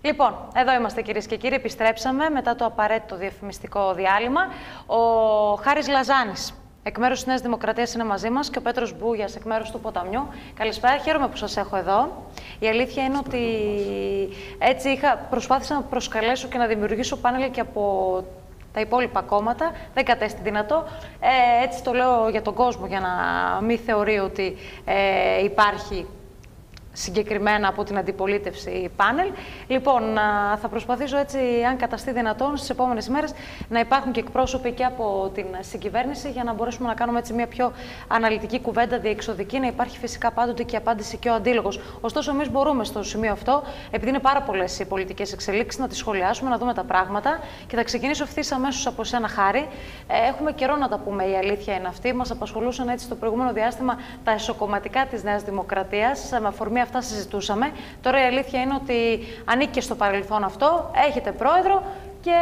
Λοιπόν, εδώ είμαστε κυρίες και κύριοι, επιστρέψαμε μετά το απαραίτητο διαφημιστικό διάλειμμα. Ο Χάρης Λαζάνης, εκ μέρους της Νέας Δημοκρατίας, είναι μαζί μας και ο Πέτρος Μπούγιας, εκ μέρους του Ποταμιού. Καλησπέρα, χαίρομαι που σας έχω εδώ. Η αλήθεια είναι ότι έτσι προσπάθησα να προσκαλέσω και να δημιουργήσω πάνελ και από τα υπόλοιπα κόμματα. Δεν κατέστη δυνατό. Έτσι το λέω για τον κόσμο, για να μην θεωρεί ότι υπάρχει συγκεκριμένα από την αντιπολίτευση πάνελ. Λοιπόν, θα προσπαθήσω έτσι, αν καταστεί δυνατόν, στις επόμενες ημέρες να υπάρχουν και εκπρόσωποι και από την συγκυβέρνηση για να μπορέσουμε να κάνουμε έτσι μια πιο αναλυτική κουβέντα, διεξοδική, να υπάρχει φυσικά πάντοτε και η απάντηση και ο αντίλογος. Ωστόσο, εμείς μπορούμε στο σημείο αυτό, επειδή είναι πάρα πολλές οι πολιτικές εξελίξεις, να τις σχολιάσουμε, να δούμε τα πράγματα και θα ξεκινήσω ευθύς αμέσως από σένα, Χάρη. Έχουμε καιρό να τα πούμε, η αλήθεια είναι αυτή. Μας απασχολούσαν έτσι το προηγούμενο διάστημα τα εσωκομματικά της Νέας Δημοκρατίας. Με αφορμή αυτά συζητούσαμε. Τώρα η αλήθεια είναι ότι ανήκει και στο παρελθόν αυτό. Έχετε πρόεδρο και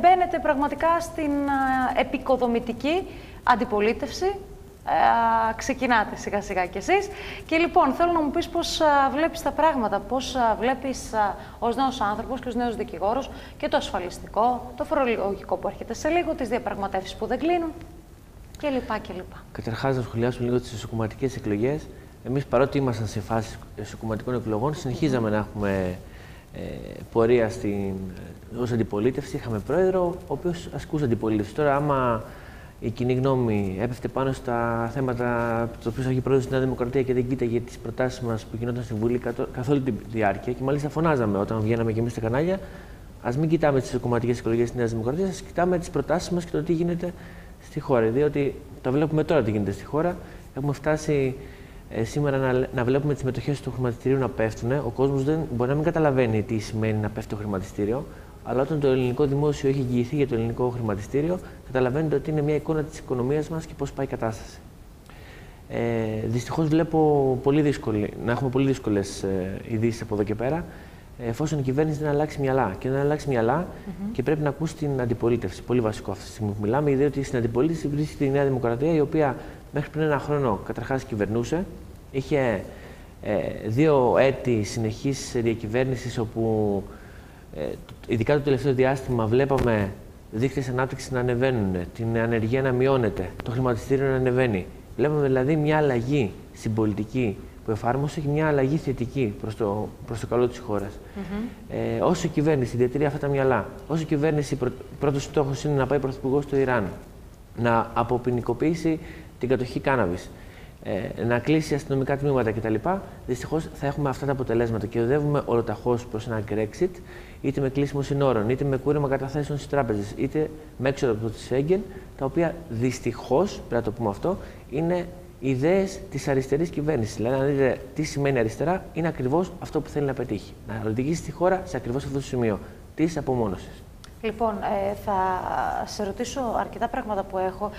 μπαίνετε πραγματικά στην επικοδομητική αντιπολίτευση. Ξεκινάτε σιγά σιγά κι εσείς. Και λοιπόν, θέλω να μου πεις πώς βλέπεις τα πράγματα, πώς βλέπεις ως νέος άνθρωπος και ως νέος δικηγόρος και το ασφαλιστικό, το φορολογικό που έρχεται σε λίγο, τις διαπραγματεύσεις που δεν κλείνουν κλπ. Καταρχάς, να σχολιάσουμε λίγο τις εσωκομματικές εκλογές. Εμείς, παρότι ήμασταν σε φάση εσωκομματικών εκλογών, συνεχίζαμε να έχουμε πορεία ως αντιπολίτευση. Είχαμε πρόεδρο, ο οποίος ασκούσε αντιπολίτευση. Τώρα, άμα η κοινή γνώμη έπεφτε πάνω στα θέματα το οποίο έχει πρόεδρο στη Νέα Δημοκρατία και δεν κοίταγε τις προτάσεις μας που γινόταν στη Βουλή καθ' όλη τη διάρκεια, και μάλιστα φωνάζαμε όταν βγαίναμε και εμείς στα κανάλια, ας μην κοιτάμε τις εσωκομματικές εκλογές της Νέας Δημοκρατίας, ας κοιτάμε τις προτάσεις μας και το τι γίνεται στη χώρα. Διότι το βλέπουμε τώρα τι γίνεται στη χώρα. Έχουμε φτάσει σήμερα να βλέπουμε τις μετοχές του χρηματιστηρίου να πέφτουν. Ο κόσμος δεν μπορεί να μην καταλαβαίνει τι σημαίνει να πέφτει το χρηματιστήριο, αλλά όταν το ελληνικό δημόσιο έχει εγγυηθεί για το ελληνικό χρηματιστήριο, καταλαβαίνετε ότι είναι μια εικόνα της οικονομίας μας και πώς πάει η κατάσταση. Δυστυχώς βλέπω να έχουμε πολύ δύσκολες ειδήσεις από εδώ και πέρα, εφόσον η κυβέρνηση δεν αλλάξει μυαλά. Και δεν αλλάξει μυαλά και πρέπει να ακούσει την αντιπολίτευση. Πολύ βασικό αυτή τη στιγμή που μιλάμε, διότι στην αντιπολίτευση βρίσκεται η Νέα Δημοκρατία, η οποία μέχρι πριν ένα χρόνο καταρχάς κυβερνούσε. Είχε 2 έτη συνεχής διακυβέρνησης, όπου ειδικά το τελευταίο διάστημα βλέπαμε δείκτες ανάπτυξης να ανεβαίνουν, την ανεργία να μειώνεται, το χρηματιστήριο να ανεβαίνει. Βλέπαμε δηλαδή μια αλλαγή στην πολιτική που εφάρμοσε και μια αλλαγή θετική προς το καλό της χώρας. Όσο η κυβέρνηση διατηρεί αυτά τα μυαλά, όσο η κυβέρνηση πρώτος στόχος είναι να πάει πρωθυπουργός στο Ιράν, να αποποινικοποιήσει την κατοχή κάναβης, να κλείσει αστυνομικά τμήματα κτλ., δυστυχώς θα έχουμε αυτά τα αποτελέσματα και οδεύουμε ολοταχώς προς ένα Brexit, είτε με κλείσιμο συνόρων, είτε με κούρεμα καταθέσεων στις τράπεζες, είτε με έξοδο από τη Σέγγεν, τα οποία δυστυχώς, πρέπει να το πούμε αυτό, είναι ιδέες της αριστερής κυβέρνησης. Δηλαδή, αν δείτε τι σημαίνει αριστερά, είναι ακριβώς αυτό που θέλει να πετύχει. Να οδηγήσει τη χώρα σε ακριβώς αυτό το σημείο της απομόνωσης. Λοιπόν, θα σε ρωτήσω αρκετά πράγματα που έχω.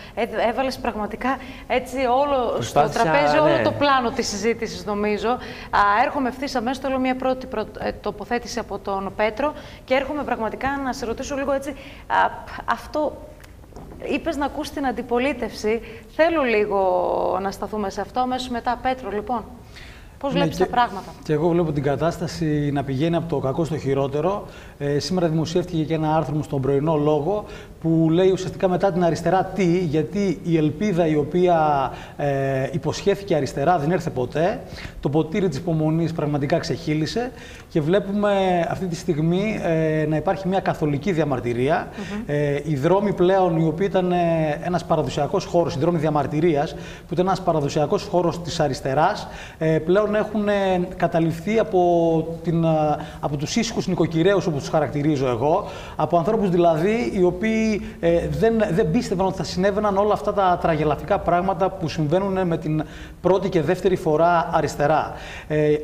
Έβαλες πραγματικά έτσι όλο στο τραπέζι, όλο το πλάνο της συζήτησης, νομίζω. Έρχομαι ευθύς αμέσως, θέλω μια πρώτη τοποθέτηση από τον Πέτρο και έρχομαι πραγματικά να σε ρωτήσω λίγο έτσι αυτό. Είπες να ακούς την αντιπολίτευση. Θέλω λίγο να σταθούμε σε αυτό. Αμέσως μετά, Πέτρο, λοιπόν. Πώς βλέπεις τα πράγματα? Και εγώ βλέπω την κατάσταση να πηγαίνει από το κακό στο χειρότερο. Σήμερα δημοσιεύτηκε και ένα άρθρο μου στον πρωινό Λόγο που λέει ουσιαστικά μετά την αριστερά τι, γιατί η ελπίδα η οποία υποσχέθηκε αριστερά δεν ήρθε ποτέ. Το ποτήρι της υπομονής πραγματικά ξεχύλισε και βλέπουμε αυτή τη στιγμή να υπάρχει μια καθολική διαμαρτυρία. Οι δρόμοι πλέον, οι οποίοι ήταν ένας παραδοσιακός χώρος, οι δρόμοι διαμαρτυρίας, που ήταν ένας παραδοσιακός χώρος της αριστεράς, πλέον έχουν καταληφθεί από τους ήσυχους νοικοκυρέους, όπως τους χαρακτηρίζω εγώ, από ανθρώπους δηλαδή οι οποίοι δεν πίστευαν ότι θα συνέβαιναν όλα αυτά τα τραγελαφικά πράγματα που συμβαίνουν με την πρώτη και δεύτερη φορά αριστερά.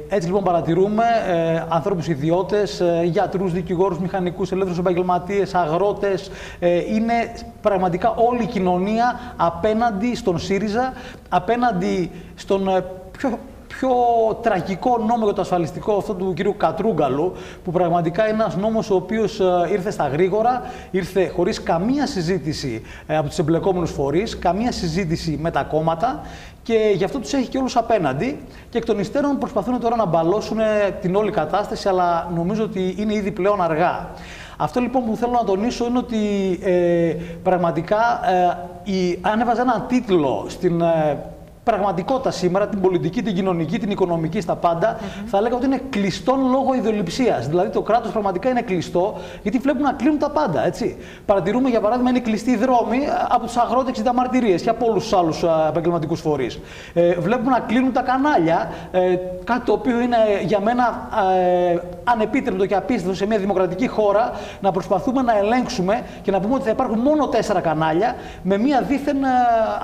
Έτσι λοιπόν παρατηρούμε ανθρώπους ιδιώτες, γιατρούς, δικηγόρους, μηχανικούς, ελεύθερους επαγγελματίες, αγρότες. Είναι πραγματικά όλη η κοινωνία απέναντι στον ΣΥΡΙΖΑ, απέναντι στον πιο πιο τραγικό νόμο για το ασφαλιστικό, αυτό του κυρίου Κατρούγκαλου, που πραγματικά είναι ένας νόμος ο οποίος ήρθε στα γρήγορα, ήρθε χωρίς καμία συζήτηση από τους εμπλεκόμενους φορείς, καμία συζήτηση με τα κόμματα και γι' αυτό τους έχει και όλους απέναντι και εκ των υστέρων προσπαθούν τώρα να μπαλώσουν την όλη κατάσταση, αλλά νομίζω ότι είναι ήδη πλέον αργά. Αυτό λοιπόν που θέλω να τονίσω είναι ότι πραγματικά αν έβαζα έναν τίτλο στην πραγματικότητα σήμερα, την πολιτική, την κοινωνική, την οικονομική, στα πάντα, θα έλεγα ότι είναι κλειστό λόγω ιδεολειψίας. Δηλαδή το κράτος πραγματικά είναι κλειστό, γιατί βλέπουν να κλείνουν τα πάντα. Έτσι. Παρατηρούμε, για παράδειγμα, είναι κλειστοί οι δρόμοι από τους αγρότες και τα μαρτυρίες και από όλους τους άλλους επαγγελματικούς φορείς. Βλέπουν να κλείνουν τα κανάλια, κάτι το οποίο είναι για μένα ανεπίτρεπτο και απίστευτο σε μια δημοκρατική χώρα, να προσπαθούμε να ελέγξουμε και να πούμε ότι θα υπάρχουν μόνο 4 κανάλια με μια δίθεν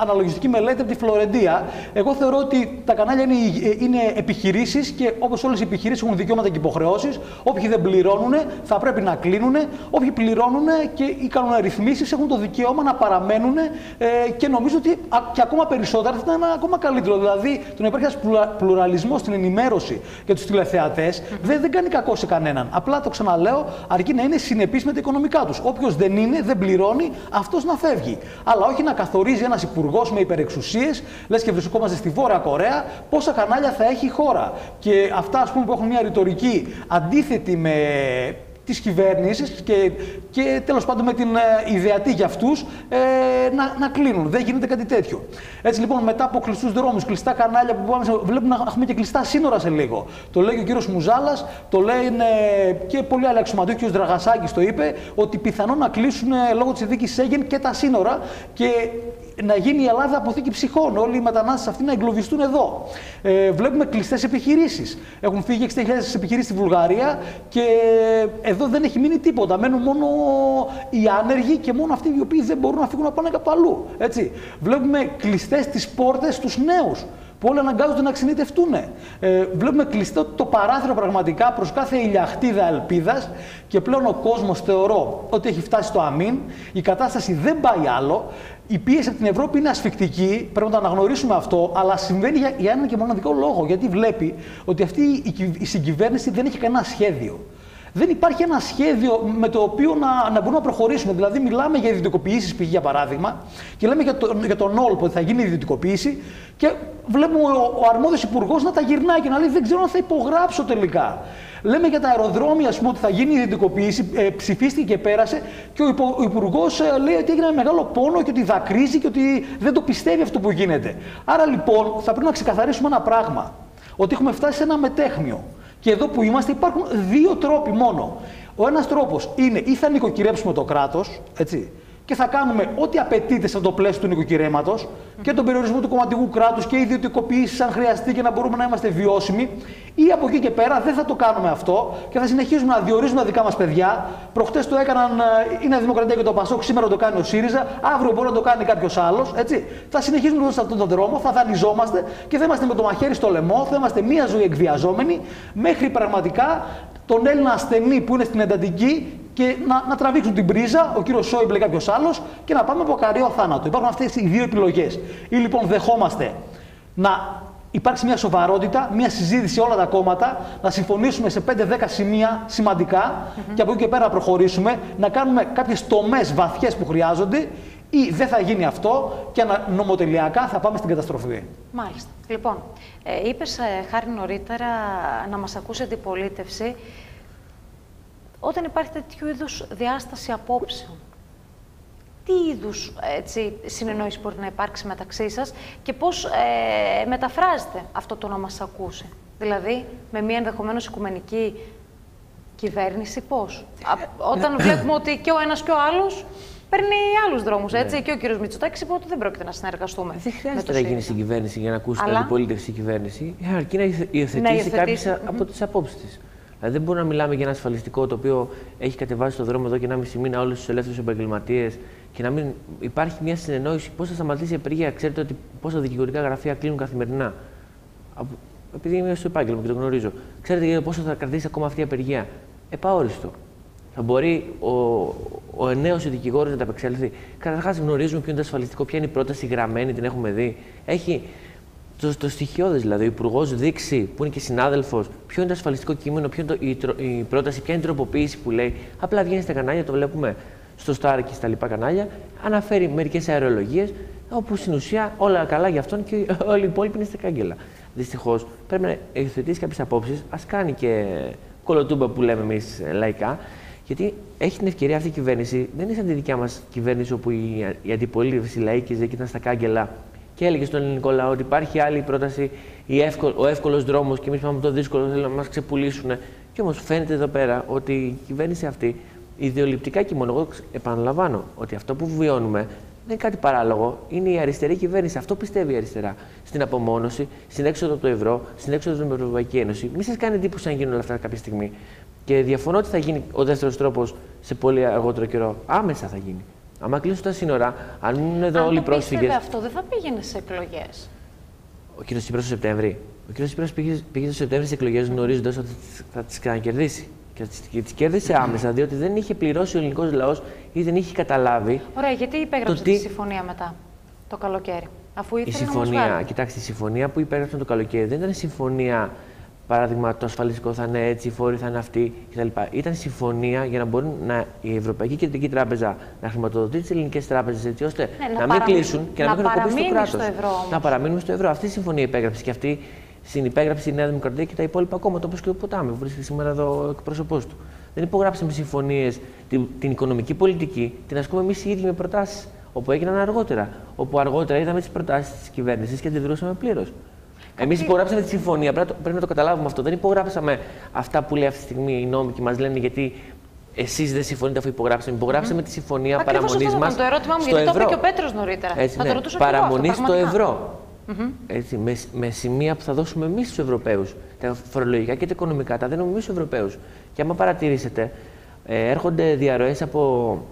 αναλογιστική μελέτη από τη Φλωρεντία. Εγώ θεωρώ ότι τα κανάλια είναι επιχειρήσεις και όπως όλες οι επιχειρήσεις έχουν δικαιώματα και υποχρεώσεις. Όποιοι δεν πληρώνουν θα πρέπει να κλείνουν. Όποιοι πληρώνουν και ή κάνουν ρυθμίσεις έχουν το δικαίωμα να παραμένουν και νομίζω ότι και ακόμα περισσότερα θα ήταν ακόμα καλύτερο. Δηλαδή, το να υπάρχει ένας πλουραλισμός στην ενημέρωση για τους τηλεθεατές δεν κάνει κακό σε κανέναν. Απλά το ξαναλέω, αρκεί να είναι συνεπής με τα οικονομικά τους. Όποιος δεν είναι, δεν πληρώνει, αυτός να φεύγει. Αλλά όχι να καθορίζει ένας υπουργός με υπερεξουσίες, λες και βρισκόμαστε στη Βόρεια Κορέα, πόσα κανάλια θα έχει η χώρα. Και αυτά, ας πούμε, που έχουν μια ρητορική αντίθετη με της κυβέρνησης και τέλος πάντων με την ιδεατή για αυτούς να κλείνουν. Δεν γίνεται κάτι τέτοιο. Έτσι λοιπόν, μετά από κλειστούς δρόμους, κλειστά κανάλια που βλέπουμε να έχουμε και κλειστά σύνορα σε λίγο. Το λέει και ο κύριος Μουζάλας, το λένε και πολλοί άλλοι αξιωματούχοι, ο Δραγασάκης το είπε, ότι πιθανόν να κλείσουν λόγω της συνθήκης Σέγγεν και τα σύνορα και να γίνει η Ελλάδα αποθήκη ψυχών. Όλοι οι μετανάστες αυτοί να εγκλωβιστούν εδώ. Βλέπουμε κλειστές επιχειρήσεις. Έχουν φύγει 60.000 επιχειρήσεις στη Βουλγαρία και εδώ δεν έχει μείνει τίποτα. Μένουν μόνο οι άνεργοι και μόνο αυτοί οι οποίοι δεν μπορούν να φύγουν να πάνε κάπου αλλού. Έτσι. Βλέπουμε κλειστές τις πόρτες στους νέους, που όλοι αναγκάζονται να ξενιτευτούν. Βλέπουμε κλειστό το παράθυρο πραγματικά προς κάθε ηλιαχτίδα ελπίδας και πλέον ο κόσμος θεωρώ ότι έχει φτάσει στο αμήν. Η κατάσταση δεν πάει άλλο. Η πίεση από την Ευρώπη είναι ασφικτική, πρέπει να το αναγνωρίσουμε αυτό, αλλά συμβαίνει για έναν και μοναδικό λόγο. Γιατί βλέπει ότι αυτή η συγκυβέρνηση δεν έχει κανένα σχέδιο. Δεν υπάρχει ένα σχέδιο με το οποίο να μπορούμε να προχωρήσουμε. Δηλαδή, μιλάμε για ιδιωτικοποιήσεις, π.χ. για παράδειγμα, και λέμε για τον ΟΛΠ ότι θα γίνει ιδιωτικοποίηση, και βλέπουμε ο αρμόδιος υπουργός να τα γυρνάει και να λέει: δεν ξέρω αν θα υπογράψω τελικά. Λέμε για τα αεροδρόμια, ας πούμε, ότι θα γίνει ιδιωτικοποίηση, ψηφίστηκε και πέρασε, και ο υπουργός λέει ότι έγινε μεγάλο πόνο και ότι δακρύζει και ότι δεν το πιστεύει αυτό που γίνεται. Άρα λοιπόν, θα πρέπει να ξεκαθαρίσουμε ένα πράγμα: ότι έχουμε φτάσει σε ένα μετέχμιο. Και εδώ που είμαστε υπάρχουν 2 τρόποι μόνο. Ο ένας τρόπος είναι ή θα νοικοκυρέψουμε το κράτος, έτσι, και θα κάνουμε ό,τι απαιτείται σε το πλαίσιο του νοικοκυρέματος και τον περιορισμό του κομματικού κράτους και ιδιωτικοποίηση αν χρειαστεί και να μπορούμε να είμαστε βιώσιμοι, ή από εκεί και πέρα δεν θα το κάνουμε αυτό και θα συνεχίζουμε να διορίζουμε τα δικά μας παιδιά. Προχτές το έκαναν η Νέα Δημοκρατία και το ΠΑΣΟΚ, σήμερα το κάνει ο ΣΥΡΙΖΑ, αύριο μπορεί να το κάνει κάποιος άλλος. Έτσι. Θα συνεχίζουμε σε αυτόν τον δρόμο, θα δανειζόμαστε και θα είμαστε με το μαχαίρι στο λαιμό, θα είμαστε μία ζωή εκβιαζόμενοι, μέχρι πραγματικά τον Έλληνα ασθενή που είναι στην εντατική και να τραβήξουν την πρίζα, ο κύριος Σόιμπλε ή κάποιος άλλος, και να πάμε από ακαριό θάνατο. Υπάρχουν αυτές οι 2 επιλογές. Ή λοιπόν δεχόμαστε να υπάρξει μια σοβαρότητα, μια συζήτηση σε όλα τα κόμματα, να συμφωνήσουμε σε 5-10 σημεία σημαντικά και από εκεί και πέρα να προχωρήσουμε, να κάνουμε κάποιες τομές βαθιές που χρειάζονται, ή δεν θα γίνει αυτό και νομοτελειακά θα πάμε στην καταστροφή. Μάλιστα. Λοιπόν, είπες, Χάρη, νωρίτερα να μας ακούσει αντιπολίτευση. Όταν υπάρχει τέτοιου είδους διάσταση απόψεων, τι είδους συνεννόηση μπορεί να υπάρξει μεταξύ σας και πώς μεταφράζεται αυτό το να μας ακούσει? Δηλαδή, με μια ενδεχομένως οικουμενική κυβέρνηση, πώς? Όταν βλέπουμε ότι και ο ένας και ο άλλος παίρνει άλλους δρόμους, έτσι. Ναι. Και ο κύριος Μητσοτάκης είπε ότι δεν πρόκειται να συνεργαστούμε. Δεν χρειάζεται να γίνει στην κυβέρνηση για να ακούσει την αντιπολίτευση η κυβέρνηση, αρκεί να υιοθετήσει κάποιες από τις απόψεις της. Δηλαδή, δεν μπορούμε να μιλάμε για ένα ασφαλιστικό το οποίο έχει κατεβάσει στον δρόμο εδώ και 1,5 μήνα όλους τους ελεύθερους επαγγελματίες και να μην υπάρχει μια συνεννόηση πώς θα σταματήσει η απεργία. Ξέρετε ότι πόσα δικηγορικά γραφεία κλείνουν καθημερινά? Επειδή είμαι στο επάγγελμα και το γνωρίζω. Ξέρετε πόσο θα κρατήσει ακόμα αυτή η απεργία? Επαόριστο. Θα μπορεί ο νέος δικηγόρος να τα απεξέλθει? Καταρχάς, γνωρίζουμε ποιο είναι το ασφαλιστικό, ποια είναι η πρόταση γραμμένη, την έχουμε δει. Το στοιχειώδες, δηλαδή, ο Υπουργός δείξει, που είναι και συνάδελφος, ποιο είναι το ασφαλιστικό κείμενο, ποια είναι η πρόταση, ποια είναι η τροποποίηση που λέει. Απλά βγαίνει στα κανάλια, το βλέπουμε στο Star και στα λοιπά κανάλια, αναφέρει μερικές αερολογίες, όπου στην ουσία όλα καλά για αυτόν και όλοι οι υπόλοιποι είναι στα κάγκελα. Δυστυχώς πρέπει να υιοθετήσει κάποιες απόψεις, ας κάνει και κολοτούμπα που λέμε εμείς λαϊκά, γιατί έχει την ευκαιρία αυτή η κυβέρνηση, δεν είναι σαν τη δικιά μας κυβέρνηση όπου η αντιπολίτευση λαϊκίζε και ήταν στα κάγκελα και έλεγε στον ελληνικό λαό ότι υπάρχει άλλη πρόταση, ο εύκολος δρόμος και εμείς πάμε το δύσκολο, θέλουν να μας ξεπουλήσουν. Και όμως φαίνεται εδώ πέρα ότι η κυβέρνηση αυτή, ιδεολειπτικά και μόνο, εγώ επαναλαμβάνω ότι αυτό που βιώνουμε δεν είναι κάτι παράλογο, είναι η αριστερή κυβέρνηση. Αυτό πιστεύει η αριστερά. Στην απομόνωση, στην έξοδο του ευρώ, στην έξοδο από την Ευρωπαϊκή Ένωση. Μην σας κάνει εντύπωση αν γίνουν όλα αυτά κάποια στιγμή. Και διαφωνώ ότι θα γίνει ο δεύτερος τρόπος σε πολύ αργότερο καιρό. Άμεσα θα γίνει. Αν κλείσουν τα σύνορα, αν μείνουν εδώ όλοι οι πρόσφυγες. Βέβαια αυτό δεν θα πήγαινε σε εκλογές. Ο κ. Τσίπρας το Σεπτέμβρη. Ο κ. Τσίπρας πήγε το Σεπτέμβρη σε εκλογές γνωρίζοντας ότι θα τις ξανακερδίσει. Και τις κέρδισε άμεσα, διότι δεν είχε πληρώσει ο ελληνικός λαός ή δεν είχε καταλάβει. Ωραία, γιατί υπέγραψε τη συμφωνία μετά το καλοκαίρι, αφού ήθελε η συμφωνία, κοιτάξτε, η συμφωνία που υπέγραψαν το καλοκαίρι δεν ήταν συμφωνία, παράδειγμα, το ασφαλιστικό θα είναι έτσι, οι φόροι θα είναι αυτοί κτλ. Ήταν συμφωνία για να μπορεί η Ευρωπαϊκή Κεντρική Τράπεζα να χρηματοδοτεί τις ελληνικές τράπεζες έτσι ώστε να μην κλείσουν και να μην χρεοκοπήσει το κράτος. Να παραμείνουμε στο ευρώ. Αυτή η συμφωνία υπέγραψε και αυτή συνυπέγραψε η Νέα Δημοκρατία και τα υπόλοιπα κόμματα, όπως και ο Ποτάμι, που βρίσκεται σήμερα εδώ ο εκπρόσωπός του. Δεν υπογράψαμε συμφωνίες, την οικονομική πολιτική, την ασκούμε εμείς οι ίδιοι με προτάσεις, όπου έγιναν αργότερα. Όπου αργότερα είδαμε τις προτάσεις της κυβέρνησης και αντιδρούσαμε πλήρως. Εμείς υπογράψαμε τη συμφωνία, πρέπει να το καταλάβουμε αυτό. Δεν υπογράψαμε αυτά που λέει αυτή τη στιγμή οι νόμοι και μας λένε γιατί εσείς δεν συμφωνείτε αφού υπογράψαμε. Υπογράψαμε τη συμφωνία παραμονής μας. Το ερώτημά μου, γιατί το είπε και ο Πέτρος νωρίτερα. Έτσι, ναι. Παραμονή στο ευρώ. Έτσι, με σημεία που θα δώσουμε εμείς στους Ευρωπαίους. Τα φορολογικά και τα οικονομικά τα δίνουμε εμείς στους Ευρωπαίους. Και άμα παρατηρήσετε, έρχονται διαρροές από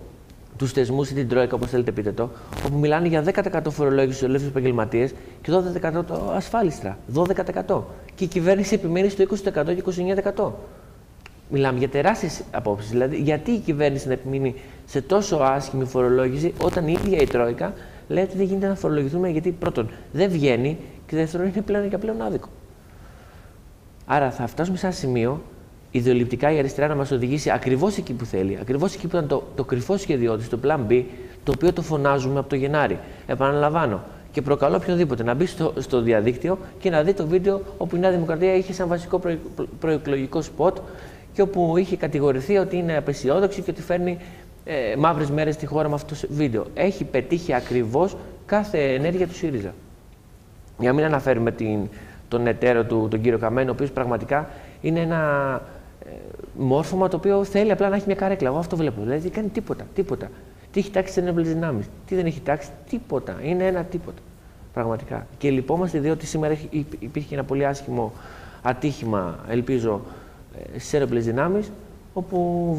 τους θεσμούς ή την Τρόικα, όπως θέλετε πείτε το, όπου μιλάνε για 10% φορολόγηση στους ελεύθερους επαγγελματίες και 12% ασφάλιστρα. 12%. Και η κυβέρνηση επιμένει στο 20% και 29%. Μιλάμε για τεράστιες απόψεις. Δηλαδή, γιατί η κυβέρνηση να επιμείνει σε τόσο άσχημη φορολόγηση, όταν η ίδια η Τρόικα λέει ότι δεν γίνεται να φορολογηθούμε, γιατί πρώτον δεν βγαίνει και δεύτερον είναι πλέον άδικο. Άρα θα φτάσουμε σε ένα σημείο ιδεολειπτικά η αριστερά να μας οδηγήσει ακριβώς εκεί που θέλει, ακριβώς εκεί που ήταν το κρυφό σχέδιό της, το Plan B, το οποίο το φωνάζουμε από το Γενάρη. Επαναλαμβάνω και προκαλώ οποιονδήποτε να μπει στο διαδίκτυο και να δει το βίντεο όπου η Νέα Δημοκρατία είχε σαν βασικό προεκλογικό σποτ και όπου είχε κατηγορηθεί ότι είναι απεσιόδοξη και ότι φέρνει μαύρες μέρες στη χώρα με αυτό το βίντεο. Έχει πετύχει ακριβώς κάθε ενέργεια του ΣΥΡΙΖΑ. Για να μην αναφέρουμε τον εταίρο του, τον κύριο Καμένο, ο οποίος πραγματικά είναι ένα μόρφωμα το οποίο θέλει απλά να έχει μια καρέκλα. Εγώ αυτό βλέπω. Δηλαδή δεν κάνει τίποτα. Τι έχει τάξει στις ενόπλες δυνάμεις, τι δεν έχει τάξει, τίποτα. Είναι ένα τίποτα. Πραγματικά. Και λυπόμαστε διότι σήμερα υπήρχε ένα πολύ άσχημο ατύχημα, ελπίζω, στις ενόπλες δυνάμεις, όπου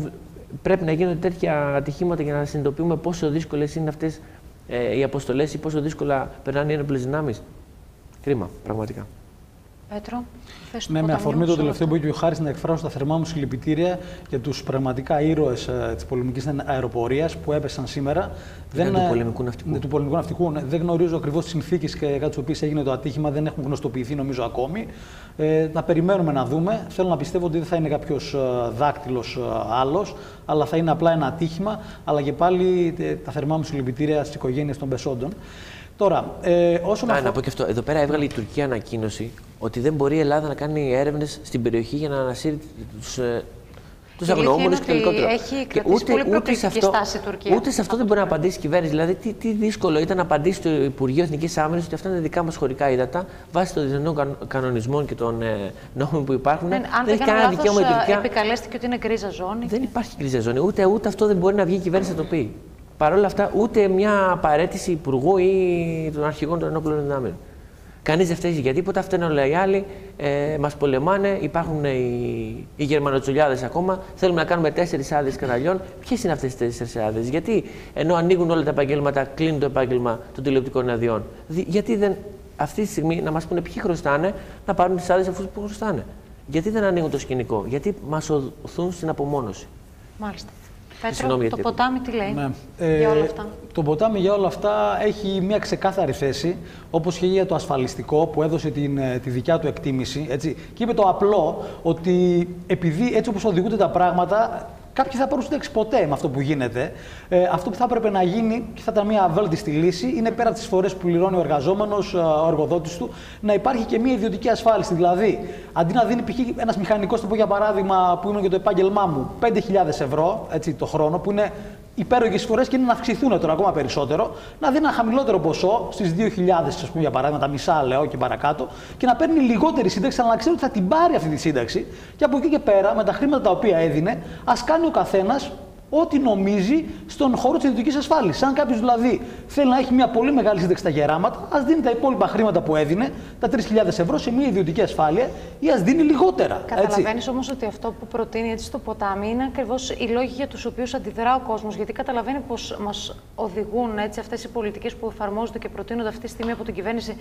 πρέπει να γίνονται τέτοια ατυχήματα για να συνειδητοποιούμε πόσο δύσκολες είναι αυτές οι αποστολές ή πόσο δύσκολα περνάνε οι ένοπλες δυνάμεις. Κρίμα, πραγματικά. Πέτρο, ναι, με αφορμή το τελευταίο που είπε ο Χάρης, να εκφράσω τα θερμά μου συλληπιτήρια για τους πραγματικά ήρωες της πολεμικής αεροπορίας που έπεσαν σήμερα. Του πολεμικού ναυτικού. Ναι, του πολεμικού ναυτικού. Ναι. Δεν γνωρίζω ακριβώς τις συνθήκες κατά τις οποίες έγινε το ατύχημα, δεν έχουν γνωστοποιηθεί νομίζω ακόμη. Να περιμένουμε να δούμε. Θέλω να πιστεύω ότι δεν θα είναι κάποιος δάκτυλος άλλος, αλλά θα είναι απλά ένα ατύχημα. Αλλά και πάλι τα θερμά μου συλληπιτήρια στις οικογένειες των πεσόντων. Τώρα, να πω και αυτό. Εδώ πέρα έβγαλε η Τουρκία ανακοίνωση ότι δεν μπορεί η Ελλάδα να κάνει έρευνες στην περιοχή για να ανασύρει τους αγνοούμενους και λιγότερο. Έχει κρατήσει πολύ προκλητική στάση η Τουρκία. Ούτε σε αυτό δεν μπορεί να απαντήσει η κυβέρνηση. Δηλαδή, τι δύσκολο ήταν να απαντήσει το Υπουργείο Εθνικής Άμυνας ότι αυτά είναι δικά μας χωρικά ύδατα βάσει των διεθνών κανονισμών και των νόμων που υπάρχουν. Αν δεν έχει κανένα δικαίωμα η Τουρκία. Επικαλέστηκε ότι είναι γκρίζα ζώνη. Δεν υπάρχει γκρίζα ζώνη. Ούτε αυτό δεν μπορεί να βγει η κυβέρνηση να το πει. Παρ' όλα αυτά, ούτε μια παραίτηση υπουργού ή των αρχηγών των ενόπλων δυνάμεων. Κανείς δεν φταίει για τίποτα, αυτά είναι όλα οι άλλοι. Μας πολεμάνε, υπάρχουν οι Γερμανοτσολιάδες ακόμα. Θέλουμε να κάνουμε 4 άδειες καναλιών. Ποιες είναι αυτές τις 4 άδειες, γιατί ενώ ανοίγουν όλα τα επαγγέλματα, κλείνουν το επάγγελμα των τηλεοπτικών αδειών. Γιατί δεν αυτή τη στιγμή να μας πούνε ποιοι χρωστάνε, να πάρουν τις άδειες αυτούς που χρωστάνε. Γιατί δεν ανοίγουν το σκηνικό, γιατί μας οθούν στην απομόνωση. Μάλιστα. Πέτρο, το ποτάμι τι λέει ναι. για όλα αυτά? Το ποτάμι για όλα αυτά έχει μια ξεκάθαρη θέση, όπως και για το ασφαλιστικό που έδωσε τη δικιά του εκτίμηση. Έτσι, και είπε το απλό ότι επειδή έτσι όπως οδηγούνται τα πράγματα, κάποιοι θα πάρουν σύνταξη ποτέ με αυτό που γίνεται. Αυτό που θα έπρεπε να γίνει και θα ήταν μια αβέλτιστη λύση είναι πέρα από τις φορές που πληρώνει ο εργαζόμενος, ο εργοδότης του, να υπάρχει και μια ιδιωτική ασφάλιση. Δηλαδή, αντί να δίνει π.χ. ένας μηχανικός, το πω για παράδειγμα, που είναι για το επάγγελμά μου, 5.000 ευρώ έτσι, το χρόνο, που είναι υπέρογες φορές και είναι να αυξηθούν τώρα ακόμα περισσότερο, να δίνει ένα χαμηλότερο ποσό στις 2.000, ας πούμε, για παράδειγμα, τα μισά λέω και παρακάτω, και να παίρνει λιγότερη σύνταξη, αλλά να ξέρει ότι θα την πάρει αυτή τη σύνταξη. Και από εκεί και πέρα, με τα χρήματα τα οποία έδινε, ας κάνει ο καθένας ό,τι νομίζει στον χώρο της ιδιωτικής ασφάλισης. Αν κάποιος δηλαδή θέλει να έχει μια πολύ μεγάλη σύνταξη στα γεράματα, ας δίνει τα υπόλοιπα χρήματα που έδινε, τα 3.000 ευρώ, σε μια ιδιωτική ασφάλεια ή ας δίνει λιγότερα. Καταλαβαίνεις όμως ότι αυτό που προτείνει έτσι το ποτάμι είναι ακριβώς οι λόγοι για τους οποίους αντιδρά ο κόσμος. Γιατί καταλαβαίνει πως μας οδηγούν έτσι, αυτές οι πολιτικές που εφαρμόζονται και προτείνονται αυτή τη στιγμή από την κυβέρνηση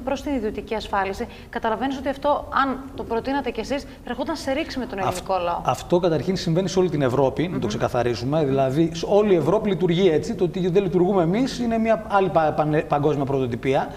προς την ιδιωτική ασφάλιση. Καταλαβαίνεις ότι αυτό, αν το προτείνατε κι εσείς, θα ερχόταν σε ρήξη με τον ελληνικό λαό. Αυτό καταρχήν συμβαίνει σε όλη την Ευρώπη. Το ξεκαθαρίσουμε. Δηλαδή, όλη η Ευρώπη λειτουργεί έτσι. Το ότι δεν λειτουργούμε εμείς είναι μια άλλη παγκόσμια πρωτοτυπία.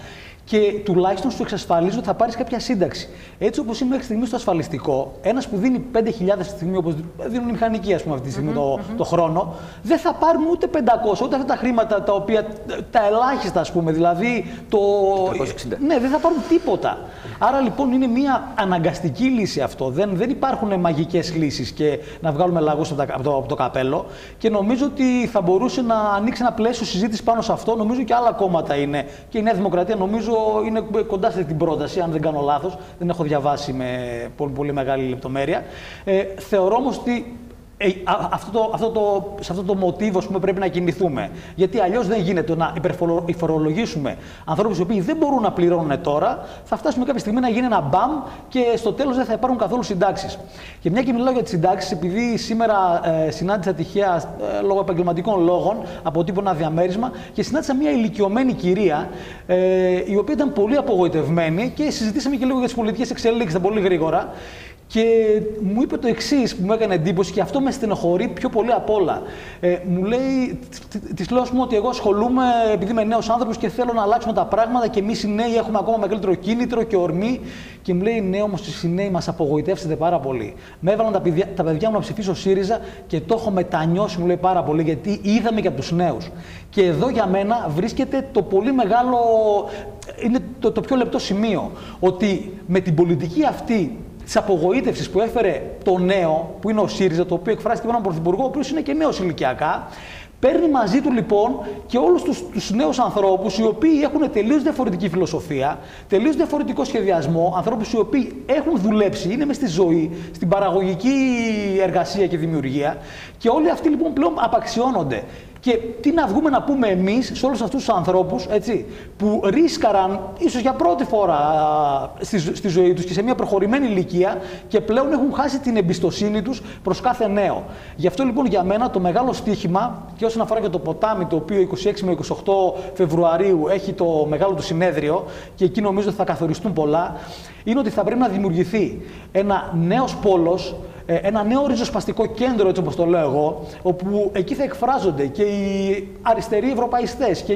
Και τουλάχιστον σου εξασφαλίζει ότι θα πάρεις κάποια σύνταξη. Έτσι όπως είναι μέχρι στιγμή στο ασφαλιστικό, ένας που δίνει 5.000 τη στιγμή, όπως δίνουν οι μηχανικοί, ας πούμε, αυτή τη στιγμή το χρόνο, δεν θα πάρουν ούτε 500, ούτε αυτά τα χρήματα τα οποία τα ελάχιστα, ας πούμε. Δηλαδή. 460. Ναι, δεν θα πάρουν τίποτα. Άρα λοιπόν είναι μια αναγκαστική λύση αυτό. Δεν υπάρχουν μαγικές λύσεις και να βγάλουμε λαγούς από το καπέλο. Και νομίζω ότι θα μπορούσε να ανοίξει ένα πλαίσιο συζήτηση πάνω σε αυτό. Νομίζω και άλλα κόμματα είναι. Και η Νέα Δημοκρατία νομίζω είναι κοντά σε την πρόταση, αν δεν κάνω λάθος. Δεν έχω διαβάσει με πολύ μεγάλη λεπτομέρεια. Θεωρώ όμως ότι σε αυτό το μοτίβο πρέπει να κινηθούμε. Γιατί αλλιώς δεν γίνεται να υπερφορολογήσουμε ανθρώπους οι οποίοι δεν μπορούν να πληρώνουν τώρα. Θα φτάσουμε κάποια στιγμή να γίνει ένα μπαμ και στο τέλος δεν θα υπάρχουν καθόλου συντάξεις. Και μια και μιλάω για τις συντάξεις, επειδή σήμερα συνάντησα τυχαία λόγω επαγγελματικών λόγων, αποτύπωνα ένα διαμέρισμα και συνάντησα μια ηλικιωμένη κυρία, η οποία ήταν πολύ απογοητευμένη και συζητήσαμε και λίγο για τις πολιτικές εξελίξεις πολύ γρήγορα. Και μου είπε το εξής που μου έκανε εντύπωση και αυτό με στενοχωρεί πιο πολύ απ' όλα. Μου λέει, της λέω ότι εγώ ασχολούμαι επειδή είμαι νέος άνθρωπος και θέλω να αλλάξουμε τα πράγματα και εμείς οι νέοι έχουμε ακόμα μεγαλύτερο κίνητρο και ορμή. Και μου λέει, ναι, όμως οι νέοι μας απογοητεύσετε πάρα πολύ. Με έβαλαν τα παιδιά μου να ψηφίσω ΣΥΡΙΖΑ και το έχω μετανιώσει, μου λέει, πάρα πολύ, γιατί είδαμε και από τους νέους. Και εδώ για μένα βρίσκεται το πολύ μεγάλο, είναι το πιο λεπτό σημείο. Ότι με την πολιτική αυτή της απογοήτευσης που έφερε το νέο, που είναι ο ΣΥΡΙΖΑ, το οποίο εκφράστηκε από έναν πρωθυπουργό, ο οποίος είναι και νέος ηλικιακά, παίρνει μαζί του λοιπόν και όλους τους νέους ανθρώπους, οι οποίοι έχουν τελείως διαφορετική φιλοσοφία, τελείως διαφορετικό σχεδιασμό, ανθρώπους οι οποίοι έχουν δουλέψει, είναι μες στη ζωή, στην παραγωγική εργασία και δημιουργία, και όλοι αυτοί λοιπόν πλέον απαξιώνονται. Και τι να βγούμε να πούμε εμείς σε όλους αυτούς τους ανθρώπους, έτσι, που ρίσκαραν ίσως για πρώτη φορά στη ζωή τους και σε μια προχωρημένη ηλικία και πλέον έχουν χάσει την εμπιστοσύνη τους προς κάθε νέο. Γι' αυτό λοιπόν για μένα το μεγάλο στοίχημα, και όσον αφορά και το ποτάμι, το οποίο 26 με 28 Φεβρουαρίου έχει το μεγάλο του συνέδριο και εκεί νομίζω ότι θα καθοριστούν πολλά, είναι ότι θα πρέπει να δημιουργηθεί ένα νέος πόλος, ένα νέο ριζοσπαστικό κέντρο, έτσι όπως το λέω εγώ, όπου εκεί θα εκφράζονται και οι αριστεροί ευρωπαϊστές και